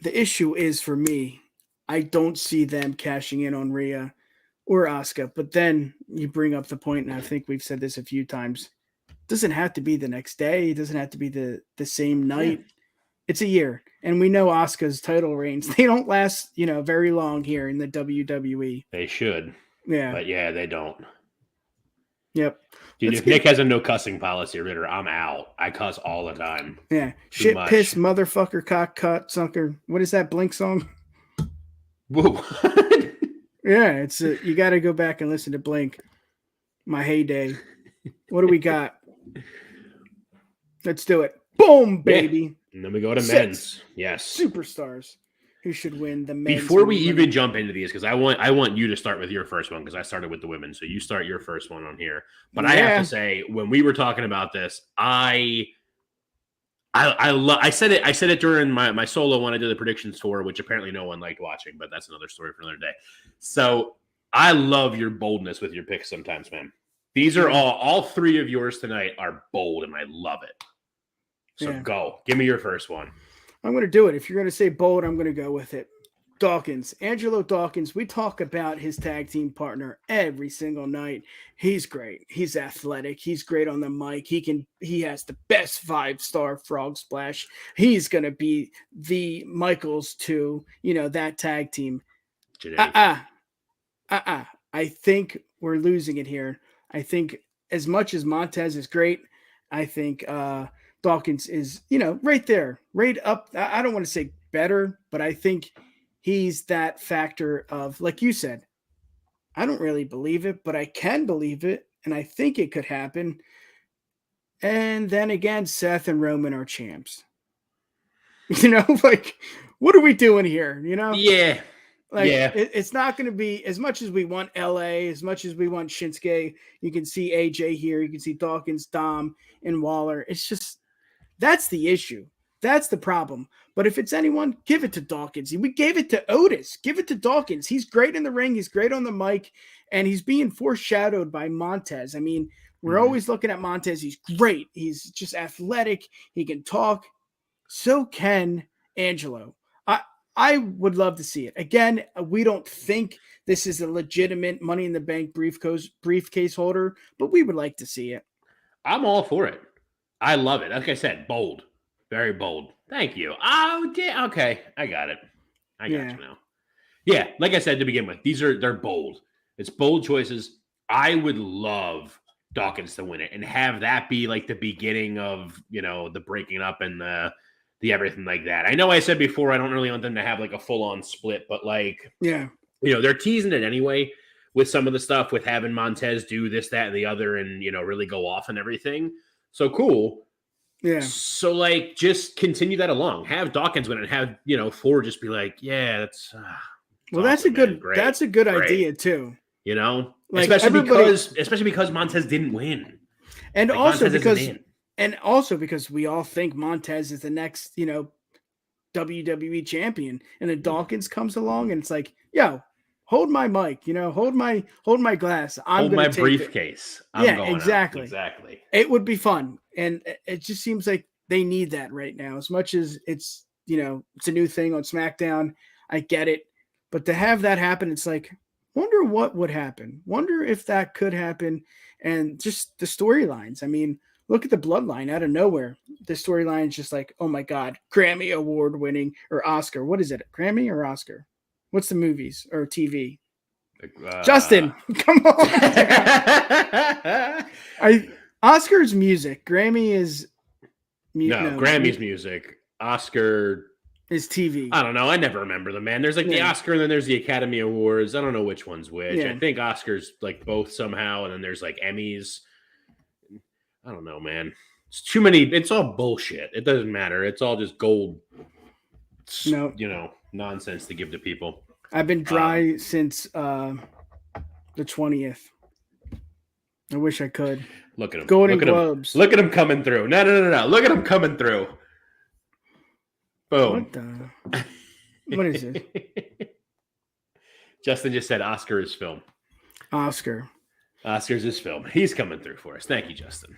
The issue is for me, I don't see them cashing in on Rhea or Asuka. But then you bring up the point, and I think we've said this a few times. It doesn't have to be the next day. It doesn't have to be the same night. Yeah. It's a year. And we know Asuka's title reigns. They don't last, very long here in the WWE. They should. Yeah. But yeah, they don't. Yep. Dude, if Nick has a no cussing policy, Ritter, I'm out. I cuss all the time. Yeah. Shit, piss, motherfucker, cock, cut, sucker. What is that Blink song? Whoa. Yeah, it's you got to go back and listen to Blink. My heyday. What do we got? Let's do it. Boom, baby. Yeah. And then we go to men's. Yes. Superstars who should win the men's. Before we even jump into these, because I want you to start with your first one, because I started with the women. So you start your first one on here. But I have to say, when we were talking about this, I said it during my solo when I did the predictions tour, which apparently no one liked watching, but that's another story for another day. So I love your boldness with your picks sometimes, man. These are all three of yours tonight are bold, and I love it. So go. Give me your first one. I'm going to do it. If you're going to say bold, I'm going to go with it. Dawkins. Angelo Dawkins. We talk about his tag team partner every single night. He's great. He's athletic. He's great on the mic. He has the best 5-star frog splash. He's going to be the Michaels to, that tag team. I think we're losing it here. I think as much as Montez is great, I think Dawkins is, right there, right up. I don't want to say better, but I think he's that factor of, like you said, I don't really believe it, but I can believe it. And I think it could happen. And then again, Seth and Roman are champs. What are we doing here? Yeah. It's not going to be as much as we want LA, as much as we want Shinsuke. You can see AJ here. You can see Dawkins, Dom, and Waller. It's just, that's the issue. That's the problem. But if it's anyone, give it to Dawkins. We gave it to Otis. Give it to Dawkins. He's great in the ring. He's great on the mic. And he's being foreshadowed by Montez. I mean, we're always looking at Montez. He's great. He's just athletic. He can talk. So can Angelo. I would love to see it. Again, we don't think this is a legitimate Money in the Bank briefcase holder, but we would like to see it. I'm all for it. I love it. Like I said, bold. Very bold. Thank you. Oh, okay. I got it. I got you now. Yeah, like I said to begin with, they're bold. It's bold choices. I would love Dawkins to win it and have that be like the beginning of, the breaking up and the everything like that. I know I said before I don't really want them to have like a full-on split, but they're teasing it anyway with some of the stuff with having Montez do this, that, and the other and, really go off and everything. So cool. Yeah. So just continue that along. Have Dawkins win and have, Ford just be like, yeah, that's well, awesome, that's a good idea too. Especially because Montez didn't win. And also because we all think Montez is the next, WWE champion, and then Dawkins comes along and it's like, yo, hold my mic, hold my glass. Hold my briefcase. Exactly. Exactly. It would be fun. And it just seems like they need that right now. As much as it's, it's a new thing on SmackDown. I get it. But to have that happen, it's like, wonder what would happen. Wonder if that could happen. And just the storylines. I mean, look at the Bloodline out of nowhere. The storyline is just like, oh my God, Grammy Award winning or Oscar. What is it? Grammy or Oscar? What's the movies or TV? Justin, come on. Oscar's music. Grammy is Grammy's music. Oscar is TV. I don't know. I never remember them, man. There's the Oscar and then there's the Academy Awards. I don't know which one's which. Yeah. I think Oscar's both somehow, and then there's Emmys. I don't know, man. It's too many. It's all bullshit. It doesn't matter. It's all just gold. Nonsense to give to people. I've been dry since the 20th. I wish I could. Look at him. Golden Globes. Look at him coming through. No. Look at him coming through. Boom. What is it? Justin just said Oscar is film. Oscar's his film. He's coming through for us. Thank you, Justin.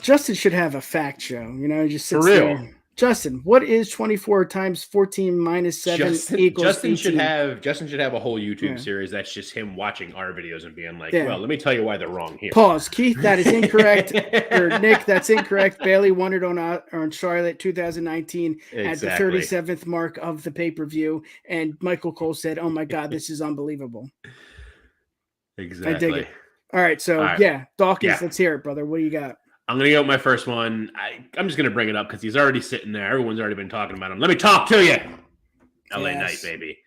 Justin should have a fact show. Just sits for real. There. Justin, what is 24 times 14 minus 7 equals Justin 18? Justin should have a whole YouTube series that's just him watching our videos and being like, well, let me tell you why they're wrong here. Pause. Keith, that is incorrect. Or Nick, that's incorrect. Bailey won it on Charlotte 2019 at the 37th mark of the pay-per-view. And Michael Cole said, oh my God, this is unbelievable. Exactly. I dig it. All right. So, Dawkins, let's hear it, brother. What do you got? I'm going to go with my first one. I'm just going to bring it up because he's already sitting there. Everyone's already been talking about him. Let me talk to you. LA Knight, baby.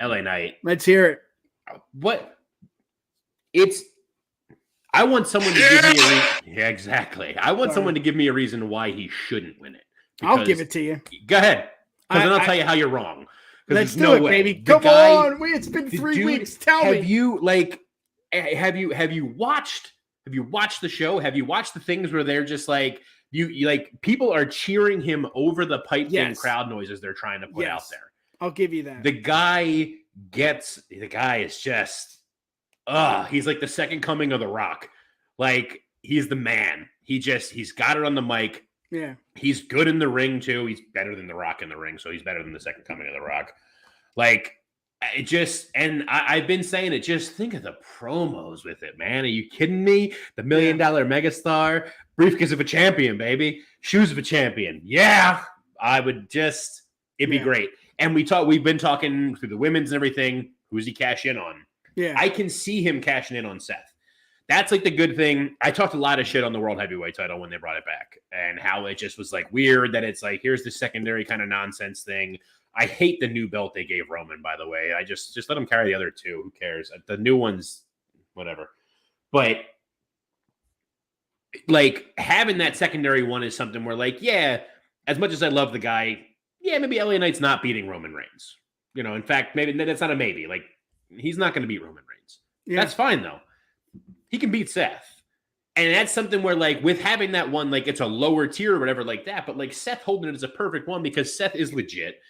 LA Knight. Let's hear it. What? I want someone to give me a reason. Yeah, exactly. I want someone to give me a reason why he shouldn't win it. I'll give it to you. Go ahead. Because then I'll tell you how you're wrong. Let's do it, baby. Come on. It's been 3 weeks. Tell me. Have you watched the show? Have you watched the things where they're just like you like people are cheering him over the piped in crowd noises they're trying to put out there? I'll give you that. The guy is just he's like the second coming of The Rock. Like he's the man. He's got it on the mic. Yeah. He's good in the ring too. He's better than The Rock in the ring, so he's better than the second coming of The Rock. Like I've been saying it, just think of the promos with it, man. Are you kidding me? The $1 million megastar, briefcase of a champion, baby. Shoes of a champion. Yeah. It'd be great. And we've been talking through the women's and everything. Who's he cash in on? Yeah. I can see him cashing in on Seth. That's like the good thing. I talked a lot of shit on the World Heavyweight title when they brought it back and how it just was like weird that it's like, here's the secondary kind of nonsense thing. I hate the new belt they gave Roman, by the way. I just let him carry the other two. Who cares? The new ones, whatever. But like having that secondary one is something where like, yeah, as much as I love the guy, yeah, maybe LA Knight's not beating Roman Reigns. In fact, maybe that's not a maybe. Like he's not going to beat Roman Reigns. Yeah. That's fine though. He can beat Seth. And that's something where like with having that one, like it's a lower tier or whatever like that. But like Seth holding it is a perfect one because Seth is legit.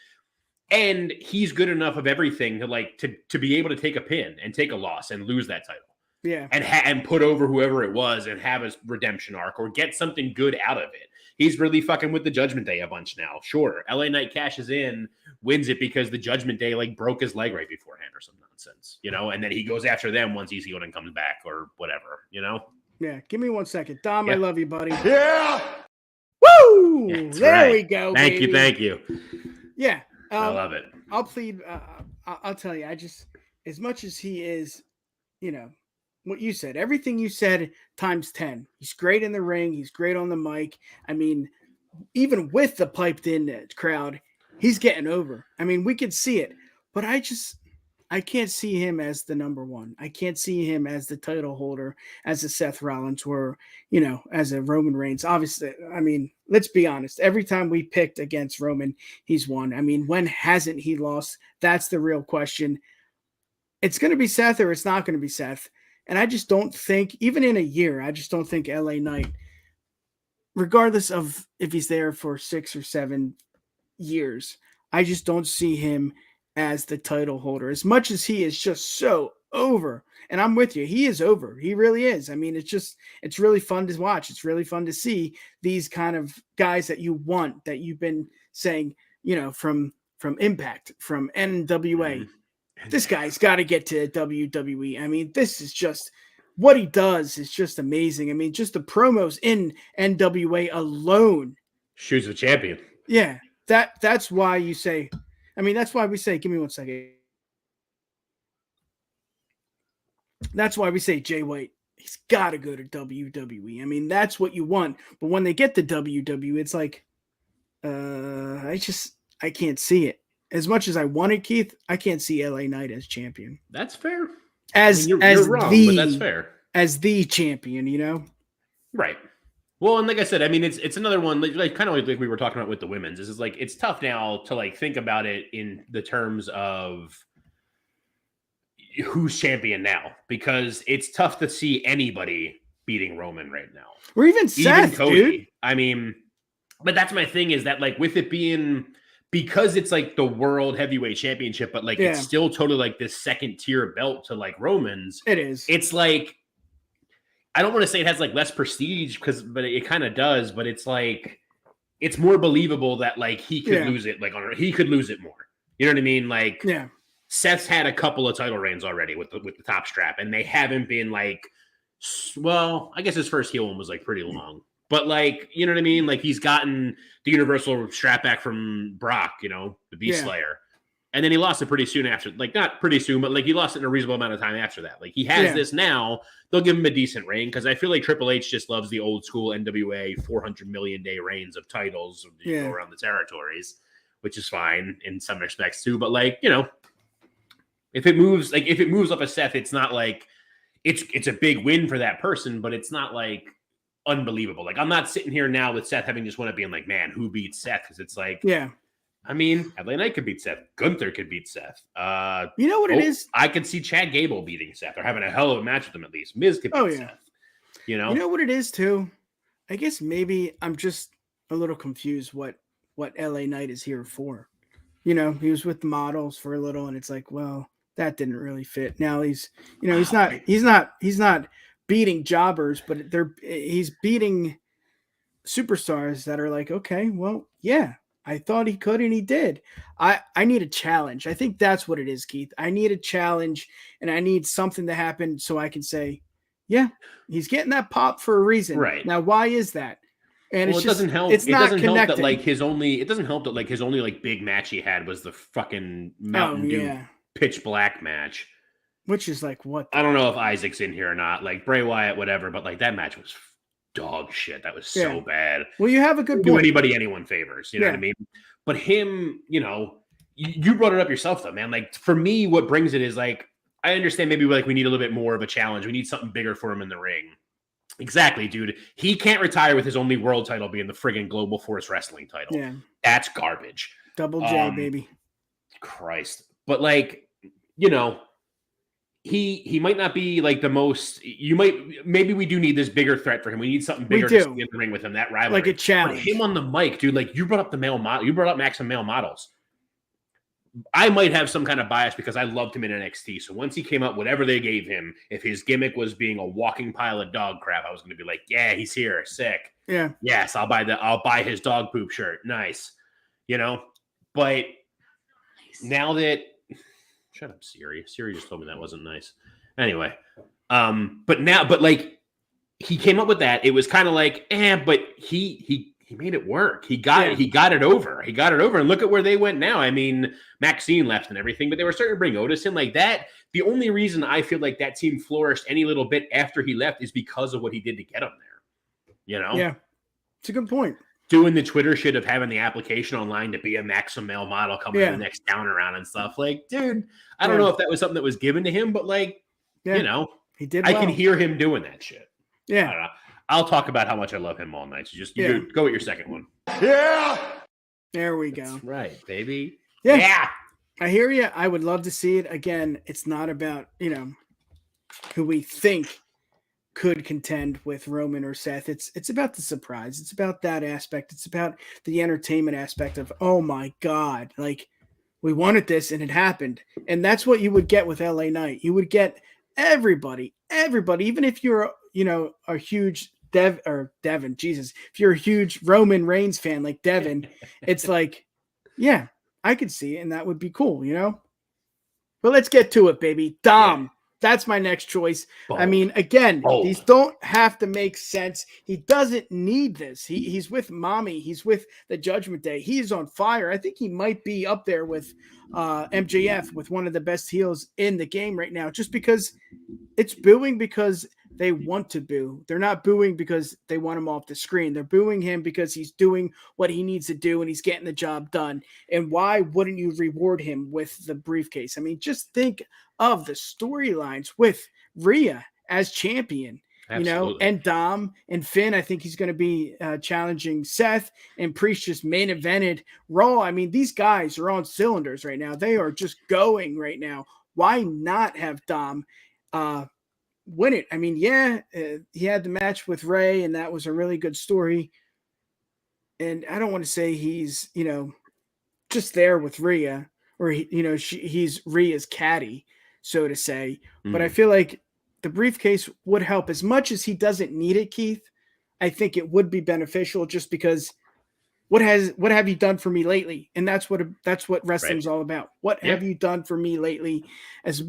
And he's good enough of everything to be able to take a pin and take a loss and lose that title. Yeah. And put over whoever it was and have a redemption arc or get something good out of it. He's really fucking with the Judgment Day a bunch now. Sure. LA Knight cashes in, wins it because the Judgment Day like broke his leg right beforehand or some nonsense, and then he goes after them once he's healed and comes back or whatever, Yeah. Give me 1 second. Dom, yeah. I love you, buddy. Yeah. Woo! That's there right. we go. Thank baby. you. Yeah. I love it. I'll plead. I'll tell you, as much as he is, what you said, everything you said times 10. He's great in the ring. He's great on the mic. I mean, even with the piped in crowd, he's getting over. I mean, we could see it, but I can't see him as the number one. I can't see him as the title holder, as a Seth Rollins or, as a Roman Reigns. Obviously, I mean, let's be honest. Every time we picked against Roman, he's won. I mean, when hasn't he lost? That's the real question. It's going to be Seth or it's not going to be Seth. And I just don't think, even in a year, I just don't think LA Knight, regardless of if he's there for 6 or 7 years, I just don't see him as the title holder, as much as he is just so over. And I'm with you. He is over. He really is. I mean, it's really fun to watch. It's really fun to see these kind of guys that you want, that you've been saying, from Impact, from NWA. This guy's got to get to WWE. I mean, this is just what he does is just amazing. I mean, just the promos in NWA alone. Shoes of a champion. Yeah. That's why you say, that's why we say, give me 1 second. That's why we say Jay White, he's got to go to WWE. I mean, that's what you want. But when they get to WWE, it's like, I can't see it. As much as I wanted Keith, I can't see LA Knight as champion. That's fair. You're wrong, but that's fair. As the champion, Right. Well, and like I said, I mean, it's another one, like kind of like we were talking about with the women's. This is like, it's tough now to like think about it in the terms of who's champion now, because it's tough to see anybody beating Roman right now. Or even Seth, Cody. dude. I mean, but that's my thing is that like with it being, because it's like the world heavyweight championship, but like it's still totally like this second tier belt to like Roman's. It is. It's like, I don't want to say it has like less prestige but it kind of does, but it's like, it's more believable that like he could lose it. Like he could lose it more. You know what I mean? Like Seth's had a couple of title reigns already with the top strap, and they haven't been like, well, I guess his first heel one was like pretty long, but like, you know what I mean? Like he's gotten the universal strap back from Brock, you know, the Beast Slayer. And then he lost it pretty soon after, like not pretty soon, but like he lost it in a reasonable amount of time after that. Like he has this now, they'll give him a decent reign because I feel like Triple H just loves the old school NWA 400 million day reigns of titles around the territories, which is fine in some respects too. But like, you know, if it moves up a Seth, it's not like it's a big win for that person, but it's not like unbelievable. Like I'm not sitting here now with Seth having just won it being like, man, who beats Seth? Because it's like, I mean, LA Knight could beat Seth. Gunther could beat Seth. You know what it is? I could see Chad Gable beating Seth or having a hell of a match with him at least. Miz could beat Seth. You know what it is too? I guess maybe I'm just a little confused what LA Knight is here for. You know, he was with the models for a little, and it's like, well, that didn't really fit. Now he's not beating jobbers, but he's beating superstars that are like, okay, well, yeah. I thought he could, and he did. I need a challenge. I think that's what it is, Keith. I need a challenge, and I need something to happen so I can say, yeah, he's getting that pop for a reason. Right. Now, why is that? And it doesn't help. It doesn't help that like his only like big match he had was the fucking Mountain Dew Pitch Black match. Which is like what? I don't know if Isaac's in here or not. Like Bray Wyatt, whatever, but like that match was dog shit. That was so bad. Well, you have a good point. Do anybody anyone favors, you know what I mean? But him, you know, you brought it up yourself though, man. Like for me, what brings it is like, I understand maybe like we need a little bit more of a challenge. We need something bigger for him in the ring. Exactly, dude. He can't retire with his only world title being the friggin' Global Force Wrestling title. Yeah. That's garbage. Double J, baby. Christ. But like, you know, he might not be like the most. Maybe we do need this bigger threat for him. We need something bigger to see in the ring with him. That rivalry, like a challenge. But him on the mic, dude. Like you brought up the male model. You brought up Maximum male models. I might have some kind of bias because I loved him in NXT. So once he came up, whatever they gave him, if his gimmick was being a walking pile of dog crap, I was going to be like, yeah, he's here, sick. Yeah. Yes, I'll buy his dog poop shirt. Nice, you know. But now that. Shut up, Siri. Siri just told me that wasn't nice. Anyway, but like he came up with that. It was kind of like, but he made it work. He got it. He got it over. And look at where they went now. I mean, Maxine left and everything, but they were starting to bring Otis in like that. The only reason I feel like that team flourished any little bit after he left is because of what he did to get him there. You know? Yeah, it's a good point. Doing the Twitter shit of having the application online to be a Maximum male model coming to the next town around and stuff. Like, dude, I don't know if that was something that was given to him, but like, you know, he did. I can hear him doing that shit. Yeah. I don't know. I'll talk about how much I love him all night. So just go with your second one. Yeah. There we go. That's right, baby. Yeah. I hear you. I would love to see it again. It's not about, you know, who we think could contend with Roman or Seth. It's about the surprise. It's about that aspect. It's about the entertainment aspect of, oh my God, like we wanted this and it happened. And that's what you would get with LA Knight. You would get everybody, even if you're, you know, a huge Devin, Jesus, if you're a huge Roman Reigns fan like Devin, it's like, yeah, I could see it and that would be cool, you know? But let's get to it, baby. Dom. Yeah. That's my next choice. Bold. I mean, again, these don't have to make sense. He doesn't need this. He's with mommy. He's with the Judgment Day. He's on fire. I think he might be up there with MJF, with one of the best heels in the game right now, just because it's booing because they want to boo. They're not booing because they want him off the screen. They're booing him because he's doing what he needs to do and he's getting the job done. And why wouldn't you reward him with the briefcase? I mean, just think of the storylines with Rhea as champion, you know, and Dom and Finn. I think he's going to be challenging Seth, and Priest just main evented Raw. I mean, these guys are on cylinders right now. They are just going right now. Why not have Dom win it? I mean, he had the match with Ray, and that was a really good story. And I don't want to say he's, just there with Rhea, or he's Rhea's caddy, so to say. But I feel like the briefcase would help as much as he doesn't need it, Keith. I think it would be beneficial just because what have you done for me lately? And that's what wrestling's all about. What have you done for me lately? As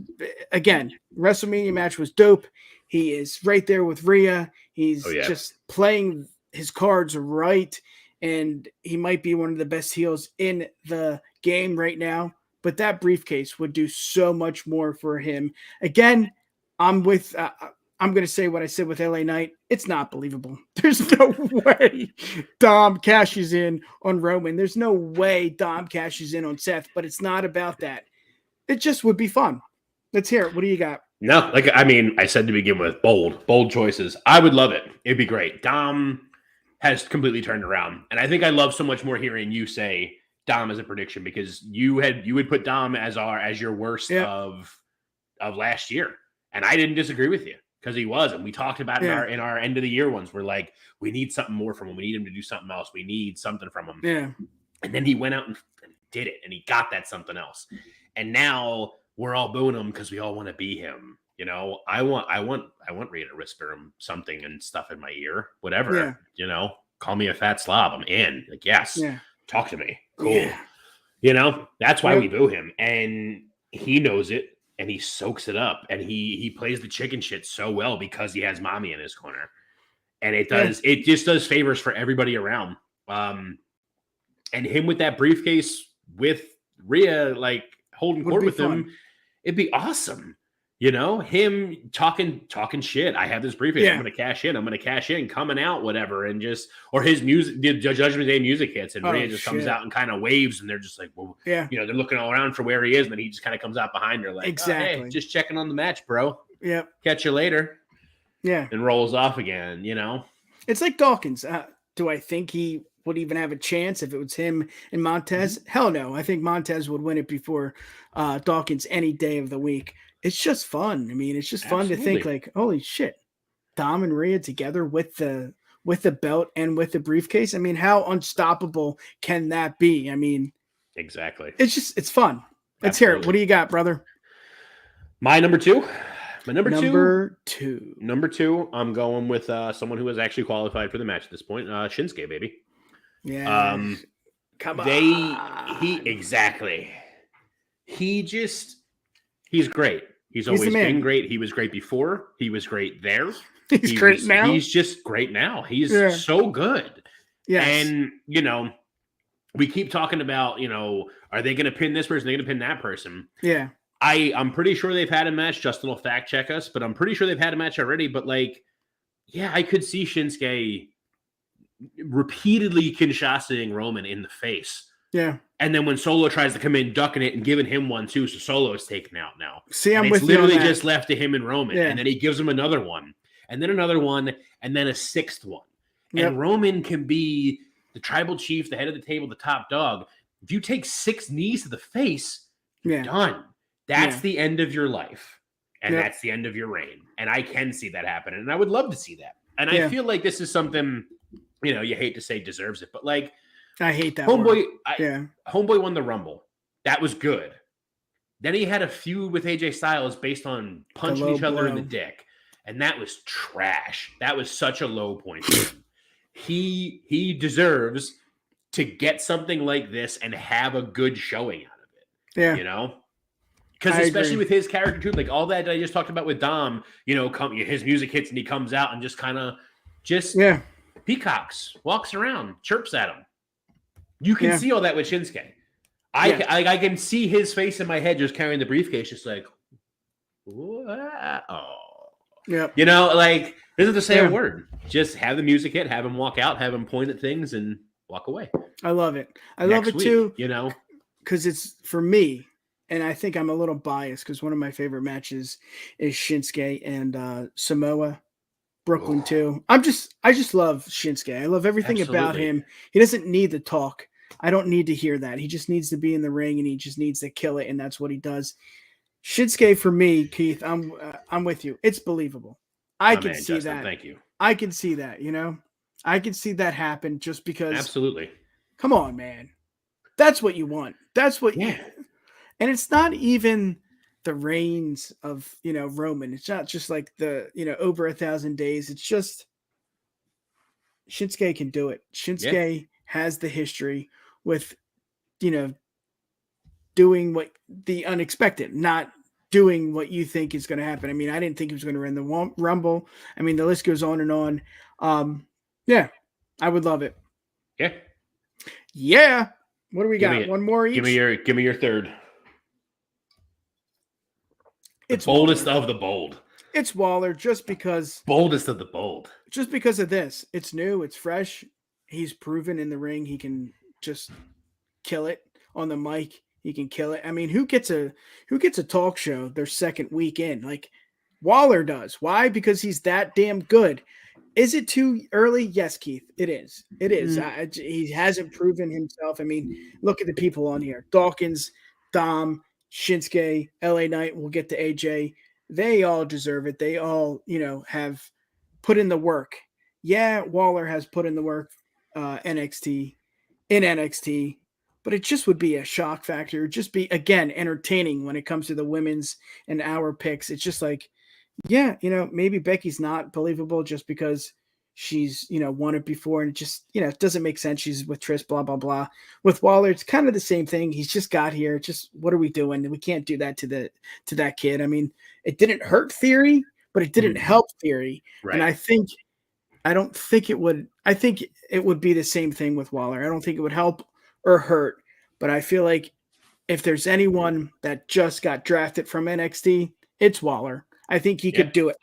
again, WrestleMania match was dope. He is right there with Rhea. He's just playing his cards right. And he might be one of the best heels in the game right now. But that briefcase would do so much more for him. Again, I'm going to say what I said with LA Knight. It's not believable. There's no way Dom cashes in on Roman. There's no way Dom cashes in on Seth, but it's not about that. It just would be fun. Let's hear it. What do you got? No, I said to begin with, bold choices. I would love it. It'd be great. Dom has completely turned around. And I think I love so much more hearing you say Dom as a prediction, because you would put Dom as your worst of last year. And I didn't disagree with you, because he was. And we talked about in our end of the year ones. We're like, we need something more from him. We need him to do something else. We need something from him. Yeah. And then he went out and did it, and he got that something else. And now we're all booing him because we all want to be him. I want Rhea to whisper him something and stuff in my ear, whatever. Call me a fat slob. I'm in. Like, yes, talk to me. Cool. Yeah. That's why we boo him, and he knows it. And he soaks it up, and he plays the chicken shit so well because he has mommy in his corner, and it just does favors for everybody around. And him with that briefcase with Rhea, like holding court with him, it'd be awesome. Him talking shit. I have this briefcase. I'm going to cash in, coming out, whatever. And or his music, the Judgment Day music hits, and Rhea just comes out and kind of waves, and they're just like, well, they're looking all around for where he is. And then he just kind of comes out behind her like, exactly. Oh, hey, just checking on the match, bro. Yep. Catch you later. Yeah. And rolls off again, It's like Dawkins. Do I think he would even have a chance if it was him and Montez? Hell no. I think Montez would win it before Dawkins any day of the week. It's just fun. I mean, it's just fun to think like, holy shit, Dom and Rhea together with the belt and with the briefcase. I mean, how unstoppable can that be? I mean, exactly. It's fun. Let's hear it. What do you got, brother? My number two. Number two. I'm going with someone who has actually qualified for the match at this point. Shinsuke, baby. Yeah. Come on. Exactly. He's great. He's always been great. He was great before. He was great there. He's great now. He's just great now. He's so good. Yes. And, we keep talking about, are they going to pin this person? Are they going to pin that person? Yeah. I'm pretty sure they've had a match. Justin will fact check us, but I'm pretty sure they've had a match already. But I could see Shinsuke repeatedly Kinshasaing Roman in the face. Yeah. And then when Solo tries to come in, ducking it and giving him one too, so Solo is taken out now. See, I'm with you. It's literally just left to him and Roman, and then he gives him another one, and then another one, and then a sixth one. Yep. And Roman can be the tribal chief, the head of the table, the top dog. If you take 6 knees to the face, you're done. That's the end of your life, and that's the end of your reign. And I can see that happen, and I would love to see that. And I feel like this is something, you hate to say deserves it, but I hate that. Homeboy won the Rumble. That was good. Then he had a feud with AJ Styles based on punching each other in the dick. And that was trash. That was such a low point for him. He deserves to get something like this and have a good showing out of it. Yeah. Because especially with his character too, like all that I just talked about with Dom, his music hits and he comes out and just kind of peacocks, walks around, chirps at him. You can see all that with Shinsuke. I can see his face in my head just carrying the briefcase, just like, oh. Yeah. Doesn't to say a word. Just have the music hit, have him walk out, have him point at things and walk away. I love it. I love it too. Because it's for me, and I think I'm a little biased because one of my favorite matches is Shinsuke and Samoa. Brooklyn too. I just love Shinsuke. I love everything about him. He doesn't need to talk. I don't need to hear that. He just needs to be in the ring and he just needs to kill it, and that's what he does. Shinsuke for me, Keith. I'm with you. It's believable. I can see Justin, that. thank you. I can see that. I can see that happen just because. Absolutely. Come on, man. That's what you want. That's what. Yeah. And it's not even the reigns of Roman. It's not just like the over 1,000 days. It's just Shinsuke can do it. Shinsuke has the history with doing what the unexpected, not doing what you think is going to happen. I mean, I didn't think he was going to win the Rumble. I mean, the list goes on and on. Yeah, I would love it. Yeah. Yeah. What do we got? One more each? Give me your third. It's boldest of the bold. It's Waller, just because. Boldest of the bold. Just because of this. It's new. It's fresh. He's proven in the ring he can just kill it on the mic. He can kill it. I mean, who gets a talk show their second week in? Like Waller does. Why? Because he's that damn good. Is it too early? Yes, Keith. It is. It is. He hasn't proven himself. I mean, look at the people on here: Dawkins, Dom, Shinsuke, LA Knight. We'll get to AJ. They all deserve it. They all, have put in the work. Yeah, Waller has put in the work. NXT, but it just would be a shock factor. It would just be, again, entertaining when it comes to the women's and our picks. It's just like, yeah, maybe Becky's not believable just because she's, won it before. And it just, it doesn't make sense. She's with Trish, blah, blah, blah. With Waller, it's kind of the same thing. He's just got here. Just, what are we doing? We can't do that to that kid. I mean, it didn't hurt Theory, but it didn't help Theory. Right. And I think it would be the same thing with Waller. I don't think it would help or hurt, but I feel like if there's anyone that just got drafted from NXT, it's Waller. I think he could do it.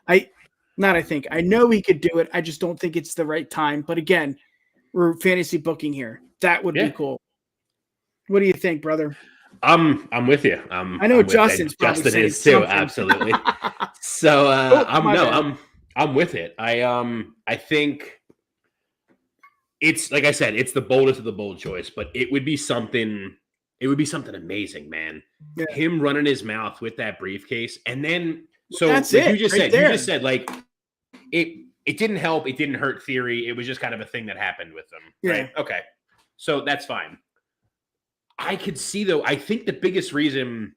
I know he could do it. I just don't think it's the right time. But again, we're fantasy booking here. That would be cool. What do you think, brother? I'm with you. I know Justin is too. Absolutely. So I'm with it. I think it's, like I said, it's the boldest of the bold choice, but it would be something amazing, man. Yeah. Him running his mouth with that briefcase. And then, so that's like it. You just said like it didn't help. It didn't hurt Theory. It was just kind of a thing that happened with them. Yeah. Right. Okay. So that's fine. I could see though, I think the biggest reason,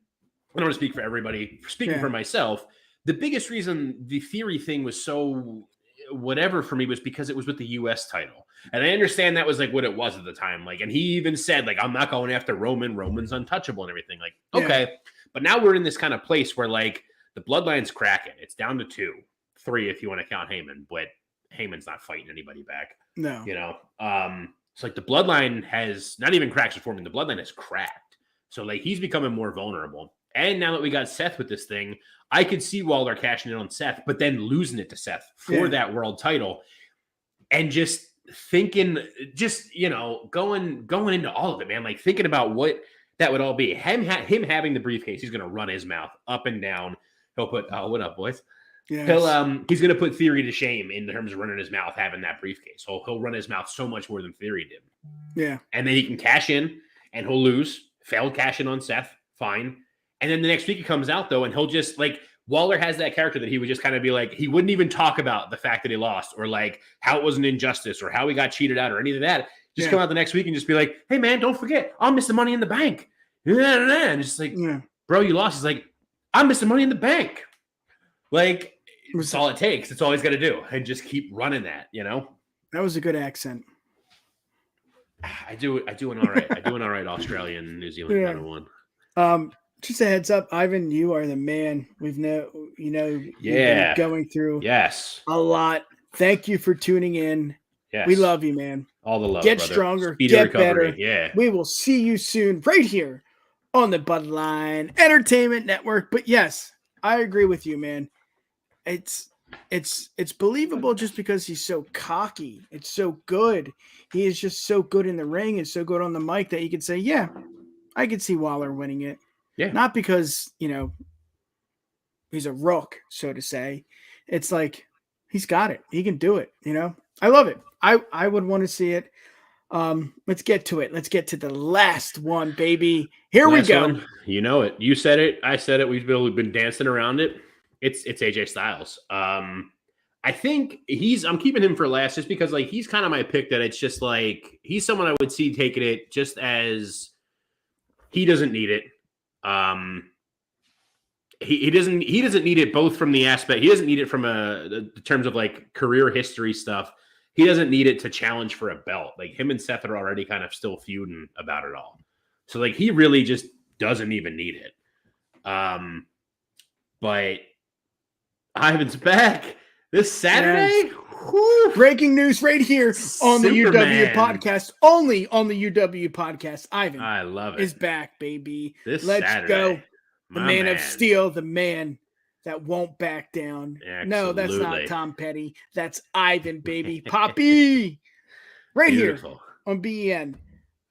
I don't want to speak for everybody, speaking for myself, the biggest reason the Theory thing was so whatever for me was because it was with the US title. And I understand that was like what it was at the time. Like, and he even said, like, I'm not going after Roman. Roman's untouchable and everything. Like, okay. But now we're in this kind of place where like the bloodline's cracking. It's down to 2, 3 if you want to count Heyman, but Heyman's not fighting anybody back. No. It's like the bloodline has not even cracks forming. The bloodline has cracked. So like he's becoming more vulnerable. And now that we got Seth with this thing, I could see Waller cashing in on Seth, but then losing it to Seth for that world title. And just thinking, going into all of it, man, like thinking about what that would all be. Him having the briefcase, he's going to run his mouth up and down. He'll put, what up, boys? Yes. He's going to put Theory to shame in terms of running his mouth, having that briefcase. He'll run his mouth so much more than Theory did. Yeah. And then he can cash in and he'll lose. Failed cash in on Seth. Fine. And then the next week he comes out though, and he'll just like, Waller has that character that he would just kind of be like, he wouldn't even talk about the fact that he lost or like how it was an injustice or how he got cheated out or any of that. Just come out the next week and just be like, hey man, don't forget, I'll miss the Money in the Bank. And it's like, bro, you lost. It's like, I'm missing Money in the Bank. Like, that's all it takes. It's all he's got to do. And just keep running that, That was a good accent. I do an all right. I do an all right Australian, New Zealand kind of one. Just a heads up, Ivan, you are the man. We've been going through a lot. Thank you for tuning in. Yes. We love you, man. All the love, Get brother. stronger, Speedy get recovery. better. Yeah. We will see you soon right here on the Bloodline Entertainment Network. But yes, I agree with you, man. It's believable just because he's so cocky. It's so good. He is just so good in the ring and so good on the mic that you can say, yeah, I could see Waller winning it. Yeah. Not because, he's a rook, so to say. It's like he's got it. He can do it, I love it. I would want to see it. Let's get to it. Let's get to the last one, baby. Here Last we go. one, you know it. You said it. I said it. We've been dancing around it. It's AJ Styles. I think I'm keeping him for last just because like he's kind of my pick that it's just like he's someone I would see taking it just as he doesn't need it. He doesn't need it both from the aspect, he doesn't need it from the terms of like career history stuff. He doesn't need it to challenge for a belt. Like him and Seth are already kind of still feuding about it all. So like he really just doesn't even need it. But Ivan's back this Saturday. Yes. Breaking news right here on the UW podcast, only on the UW podcast. Ivan, I love it. Is back, baby. Let's go. The man of steel, the man that won't back down. Absolutely. No, that's not Tom Petty. That's Ivan, baby. Poppy. Right Beautiful. Here on BEN.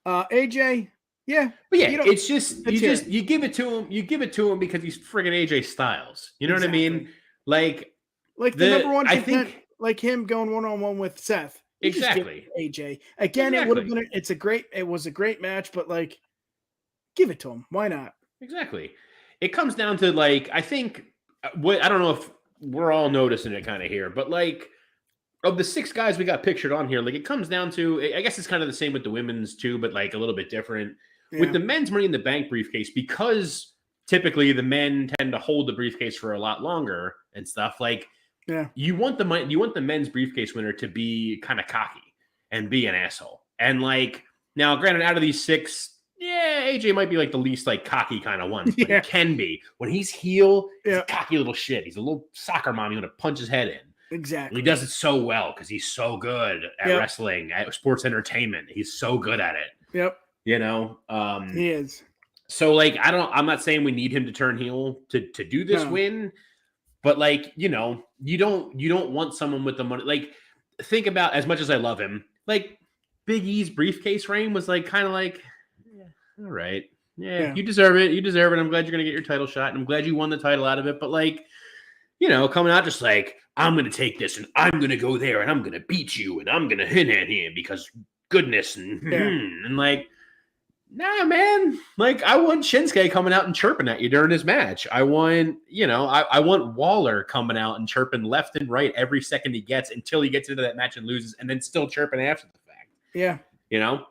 AJ, yeah. But yeah, it's just you give it to him. You give it to him because he's friggin' AJ Styles. You know what I mean? Like the number one content, like him going one-on-one with Seth. Exactly. AJ. Again, It would have been it was a great match, but like give it to him. Why not? Exactly. It comes down to like I think I don't know if we're all noticing it kind of here, but like of the 6 guys we got pictured on here, like it comes down to, I guess it's kind of the same with the women's too, but like a little bit different with the men's Money in the Bank briefcase, because typically the men tend to hold the briefcase for a lot longer and stuff. Like, you want the men's briefcase winner to be kind of cocky and be an asshole. And like, now granted, out of these 6, AJ might be like the least like cocky kind of one, but he can be. When he's heel, he's a cocky little shit. He's a little soccer mom. You want to punch his head in. Exactly. And he does it so well because he's so good at wrestling, at sports entertainment. He's so good at it. Yep. You know? He is. So like, I'm not saying we need him to turn heel to do this win, but like, you know, you don't want someone with the money. Like, think about, as much as I love him, like Big E's briefcase reign was like kind of like, all right. Yeah, you deserve it. You deserve it. I'm glad you're going to get your title shot, and I'm glad you won the title out of it. But like, you know, coming out just like, I'm going to take this and I'm going to go there and I'm going to beat you and I'm going to hit at him because goodness and like, nah, man. Like, I want Shinsuke coming out and chirping at you during his match. I want, you know, I want Waller coming out and chirping left and right every second he gets until he gets into that match and loses, and then still chirping after the fact. Yeah. You know?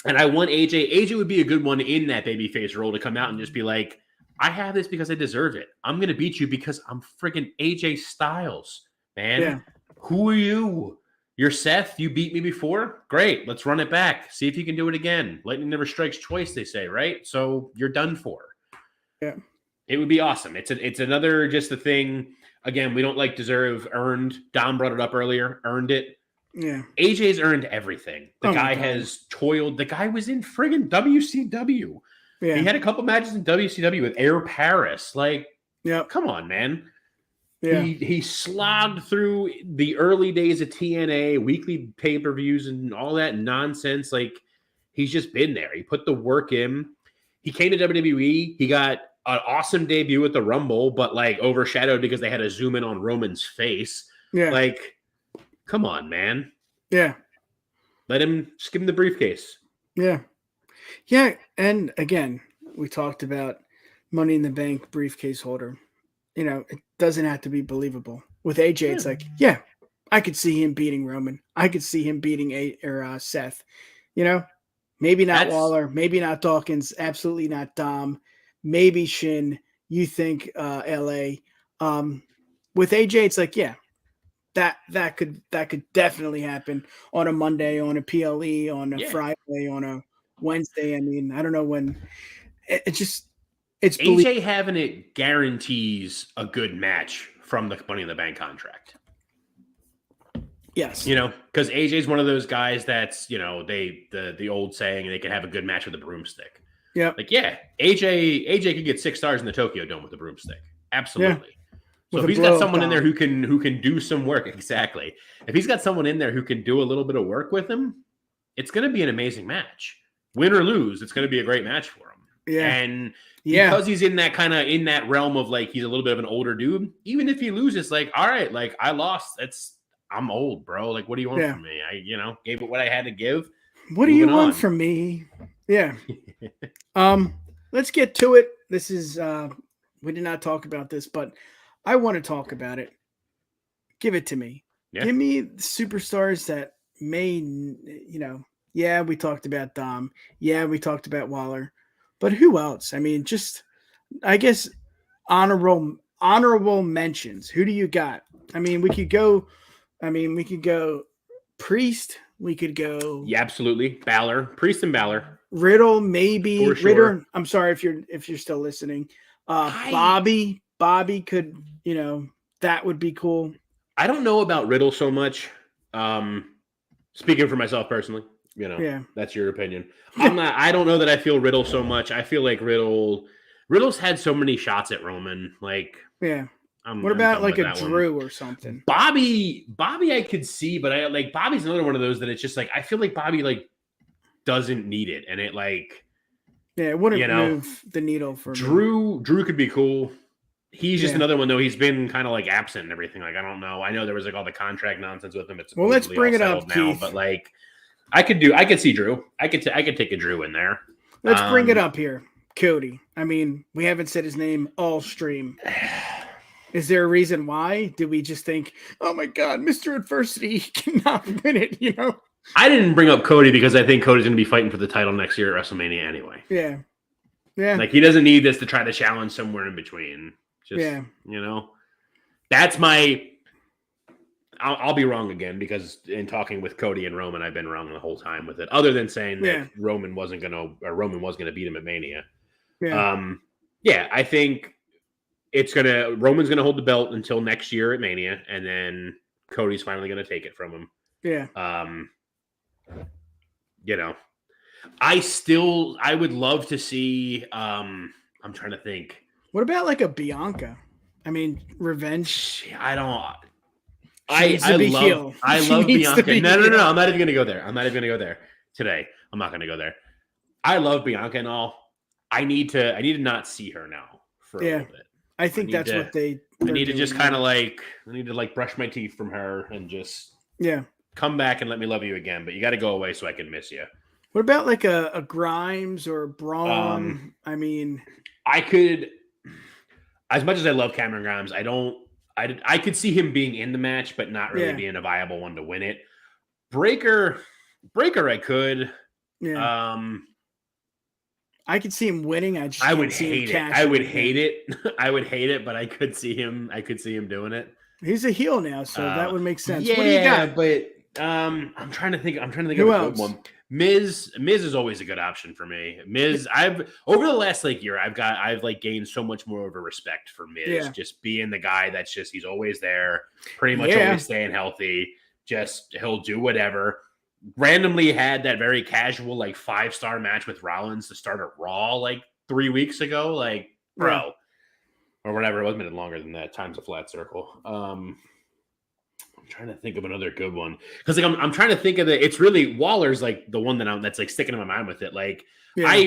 And I want AJ. AJ would be a good one in that babyface role to come out and just be like, I have this because I deserve it. I'm going to beat you because I'm friggin' AJ Styles, man. Yeah. Who are you? You're Seth. You beat me before? Great. Let's run it back. See if you can do it again. Lightning never strikes twice, they say, right? So you're done for. Yeah. It would be awesome. It's another just a thing. Again, we don't like deserve, earned. Dom brought it up earlier. Earned it. Yeah. AJ's earned everything. The guy has toiled. The guy was in friggin' WCW. Yeah. He had a couple matches in WCW with Air Paris. Like, come on, man. Yeah. He slogged through the early days of TNA, weekly pay-per-views and all that nonsense. Like, he's just been there. He put the work in. He came to WWE. He got an awesome debut at the Rumble, but like overshadowed because they had to zoom in on Roman's face. Yeah. Like, come on, man. Yeah. Let him skim the briefcase. Yeah. Yeah. And again, we talked about Money in the Bank briefcase holder. You know, it doesn't have to be believable. With AJ, it's like, I could see him beating Roman. I could see him beating Seth. You know, maybe not Waller, maybe not Dawkins, absolutely not Dom, maybe Shin. You think LA. With AJ, it's like, that could definitely happen on a Monday, on a PLE, on a Friday, on a Wednesday. I mean, I don't know when. It's AJ having it guarantees a good match from the Money in the Bank contract. Yes, you know, because AJ's one of those guys that's, you know, the old saying, they can have a good match with a broomstick. Yeah, like AJ could get 6 stars in the Tokyo Dome with a broomstick. Absolutely. Yeah. So if he's got someone in there who can do some work, exactly. If he's got someone in there who can do a little bit of work with him, it's going to be an amazing match. Win or lose, it's going to be a great match for him. Yeah. And because he's in that realm of like, he's a little bit of an older dude, even if he loses, like, all right, like I lost. I'm old, bro. Like, what do you want from me? I, gave it what I had to give. What do you want from me? Yeah. Let's get to it. This is we did not talk about this, but I want to talk about it. Give it to me. Yeah. Give me the superstars that may, yeah, we talked about Dom. Yeah, we talked about Waller. But who else? I mean, just I guess honorable mentions. Who do you got? I mean, we could go Priest. We could go. Yeah, absolutely. Balor, Priest, and Balor. Riddle, maybe. For sure. Ritter. I'm sorry if you're still listening. Bobby could. That would be cool. I don't know about Riddle so much. Speaking for myself personally, that's your opinion. I don't know that I feel Riddle so much. I feel like Riddle's had so many shots at Roman. Like, yeah. What about like a Drew or something? Bobby I could see, but I like Bobby's another one of those that it's just like I feel like Bobby like doesn't need it, and it like it wouldn't move the needle for Drew. Me. Drew could be cool. He's just another one though. He's been kind of like absent and everything. Like I don't know. I know there was like all the contract nonsense with him. It's let's bring it up now, Keith. But like I could see Drew. I could take a Drew in there. Let's bring it up here, Cody. I mean, we haven't said his name all stream. Is there a reason why? Did we just think, oh my God, Mr. Adversity cannot win it? I didn't bring up Cody because I think Cody's going to be fighting for the title next year at WrestleMania anyway. Yeah. Like he doesn't need this to try to challenge somewhere in between. Just, that's my. I'll be wrong again because in talking with Cody and Roman, I've been wrong the whole time with it. Other than saying that Roman was going to beat him at Mania. Yeah. I think Roman's going to hold the belt until next year at Mania, and then Cody's finally going to take it from him. Yeah. I would love to see. I'm trying to think. What about like a Bianca? I mean, revenge. I love Bianca. No. I'm not even going to go there. I'm not even going to go there today. I'm not going to go there. I love Bianca and all. I need to not see her now for a little bit. I think that's what they. I need to just kind of like. I need to like brush my teeth from her and just. Come back and let me love you again, but you got to go away so I can miss you. What about like a Grimes or a Braun? I mean, I could. As much as I love Cameron Grimes, I could see him being in the match, but not really being a viable one to win it. Breaker, I could. Yeah. I could see him winning. I would hate it. I would hate it, but I could see him doing it. He's a heel now, so that would make sense. Yeah, what do you got? But I'm trying to think of a good one. Miz is always a good option for me. Miz, over the last year, I've gained so much more of a respect for Miz, just being the guy that's just he's always there, pretty much always staying healthy. Just he'll do whatever. Randomly had that very casual 5-star match with Rollins to start at Raw 3 weeks ago, bro, or whatever. It wasn't a minute longer than that. Time's a flat circle. I'm trying to think of another good one because I'm trying to think of it's really Waller's the one that's sticking in my mind with it. I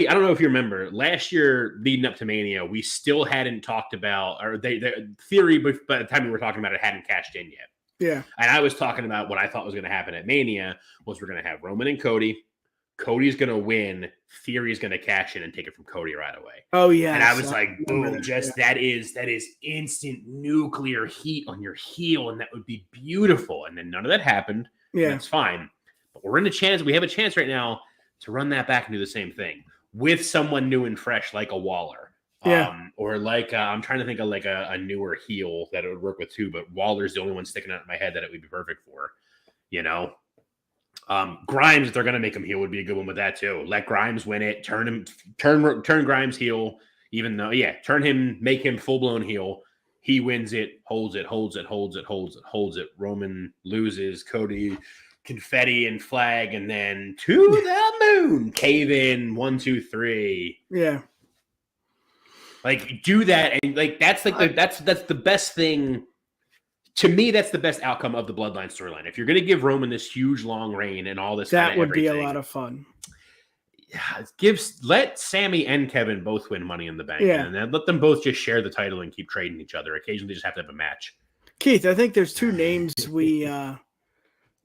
don't know if you remember last year leading up to Mania, we still hadn't talked about or the theory, but by the time we were talking about it hadn't cashed in yet. Yeah. And I was talking about what I thought was going to happen at Mania was we're going to have Roman and Cody. Cody's going to win. Theory's going to cash in and take it from Cody right away. Oh, yeah. And I was boom, that is instant nuclear heat on your heel, and that would be beautiful. And then none of that happened. Yeah. That's fine. But we have a chance right now to run that back and do the same thing with someone new and fresh like a Waller. Yeah. Or I'm trying to think of a newer heel that it would work with too, but Waller's the only one sticking out in my head that it would be perfect for, Grimes, if they're going to make him heel, would be a good one with that too. Let Grimes win it, turn Grimes heel, even though, make him full blown heel. He wins it, holds it. Roman loses, Cody confetti and flag, and then to the moon, cave in 1, 2, 3. Yeah. Do that, and that's the best thing. To me, that's the best outcome of the Bloodline storyline. If you're going to give Roman this huge long reign and all this, that would be a lot of fun. Yeah, let Sammy and Kevin both win Money in the Bank, and then let them both just share the title and keep trading each other. Occasionally, just have to have a match. Keith, I think there's two names we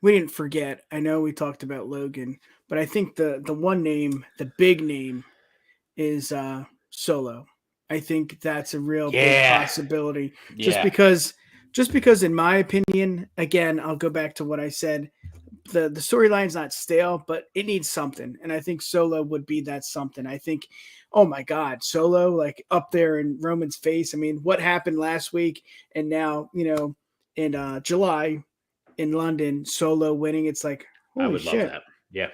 we didn't forget. I know we talked about Logan, but I think the one name, the big name, is Solo. I think that's a real big possibility. Just because in my opinion, again, I'll go back to what I said. The storyline's not stale, but it needs something. And I think Solo would be that something. I think, oh my God, Solo, like up there in Roman's face. I mean, what happened last week and now, in July in London, Solo winning, it's like, holy I would shit. love that. Yeah.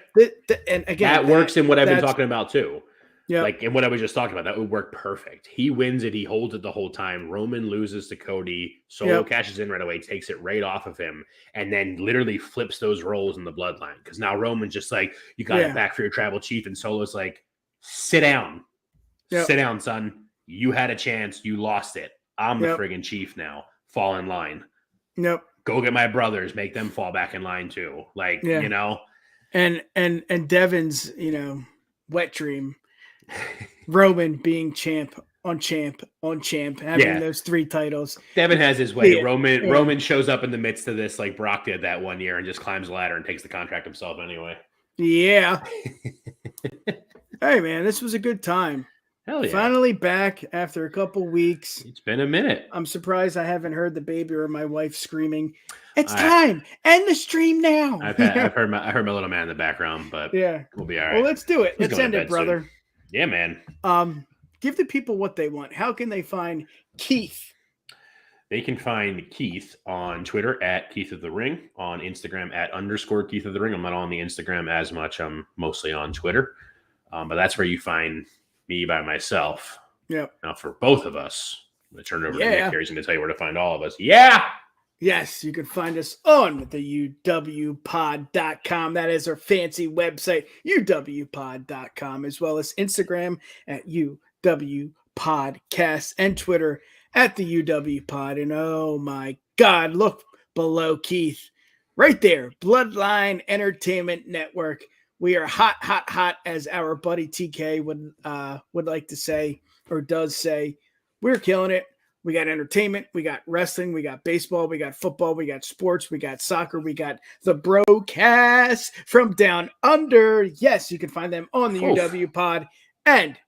And again, that works in what I've been talking about too. Yeah. Like in what I was just talking about, that would work perfect. He wins it. He holds it the whole time. Roman loses to Cody. Solo cashes in right away, takes it right off of him, and then literally flips those roles in the bloodline. Because now Roman's just like, you got it back for your tribal chief. And Solo's like, sit down. Sit down, son. You had a chance. You lost it. I'm the friggin' chief now. Fall in line. Yep. Go get my brothers. Make them fall back in line too. Like, And Devin's, wet dream. Roman being champ, having those 3 titles. Devin has his way. Roman shows up in the midst of this like Brock did that one year and just climbs the ladder and takes the contract himself anyway. Yeah. Hey, man, this was a good time. Hell yeah. Finally back after a couple weeks. It's been a minute. I'm surprised I haven't heard the baby or my wife screaming, it's time. End the stream now. I heard my little man in the background, but we'll be all right. Well, let's do it. Let's end it, brother. Soon. Yeah, man. Give the people what they want. How can they find Keith? They can find Keith on Twitter at Keith of the Ring, on Instagram at _Keith of the Ring. I'm not on the Instagram as much. I'm mostly on Twitter. But that's where you find me by myself. Yep. Now for both of us, I'm going to turn it over to Nick here. He's going to tell you where to find all of us. Yeah. Yes, you can find us on TheUWPod.com. That is our fancy website, UWPod.com, as well as Instagram at UWPodcast and Twitter at TheUWPod. And oh my God, look below Keith. Right there, Bloodline Entertainment Network. We are hot, hot, hot, as our buddy TK would like to say, or does say. We're killing it. We got entertainment, we got wrestling, we got baseball, we got football, we got sports, we got soccer, we got the broadcast from down under. Yes, you can find them on the UWPod and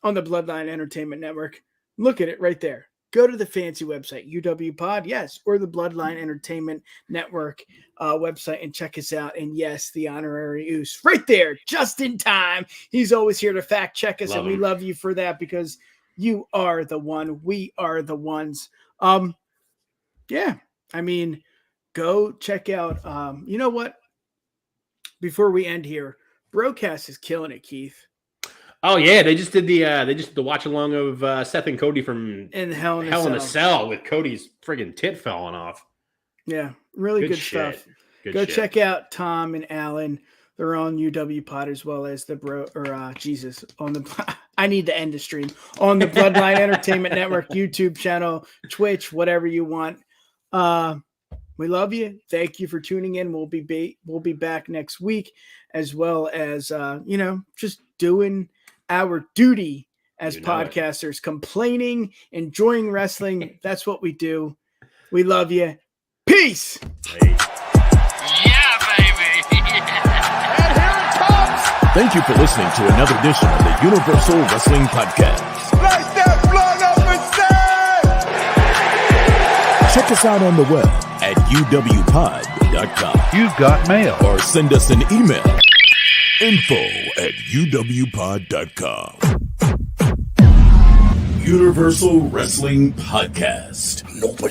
on the Bloodline Entertainment Network. Look at it right there. Go to the fancy website, UWPod, yes, or the Bloodline Entertainment Network website and check us out. And yes, the honorary Oos right there, just in time. He's always here to fact check us, and we love you for that because you are the one. We are the ones. Yeah. I mean, go check out. You know what? Before we end here, Broadcast is killing it, Keith. Oh yeah, they just did the watch along of Seth and Cody from Hell in a Cell with Cody's friggin' tit falling off. Yeah, really good stuff. Go check out Tom and Alan. They're on UWPod as well as the on the. I need to end the stream on the Bloodline Entertainment Network YouTube channel, Twitch, whatever you want. We love you. Thank you for tuning in. We'll be back next week, as well as just doing our duty as podcasters, complaining, enjoying wrestling. That's what we do. We love you. Peace. Hey. Thank you for listening to another edition of the Universal Wrestling Podcast. Like that blood up and say! Check us out on the web at uwpod.com. You've got mail. Or send us an email. info@uwpod.com. Universal Wrestling Podcast. Nobody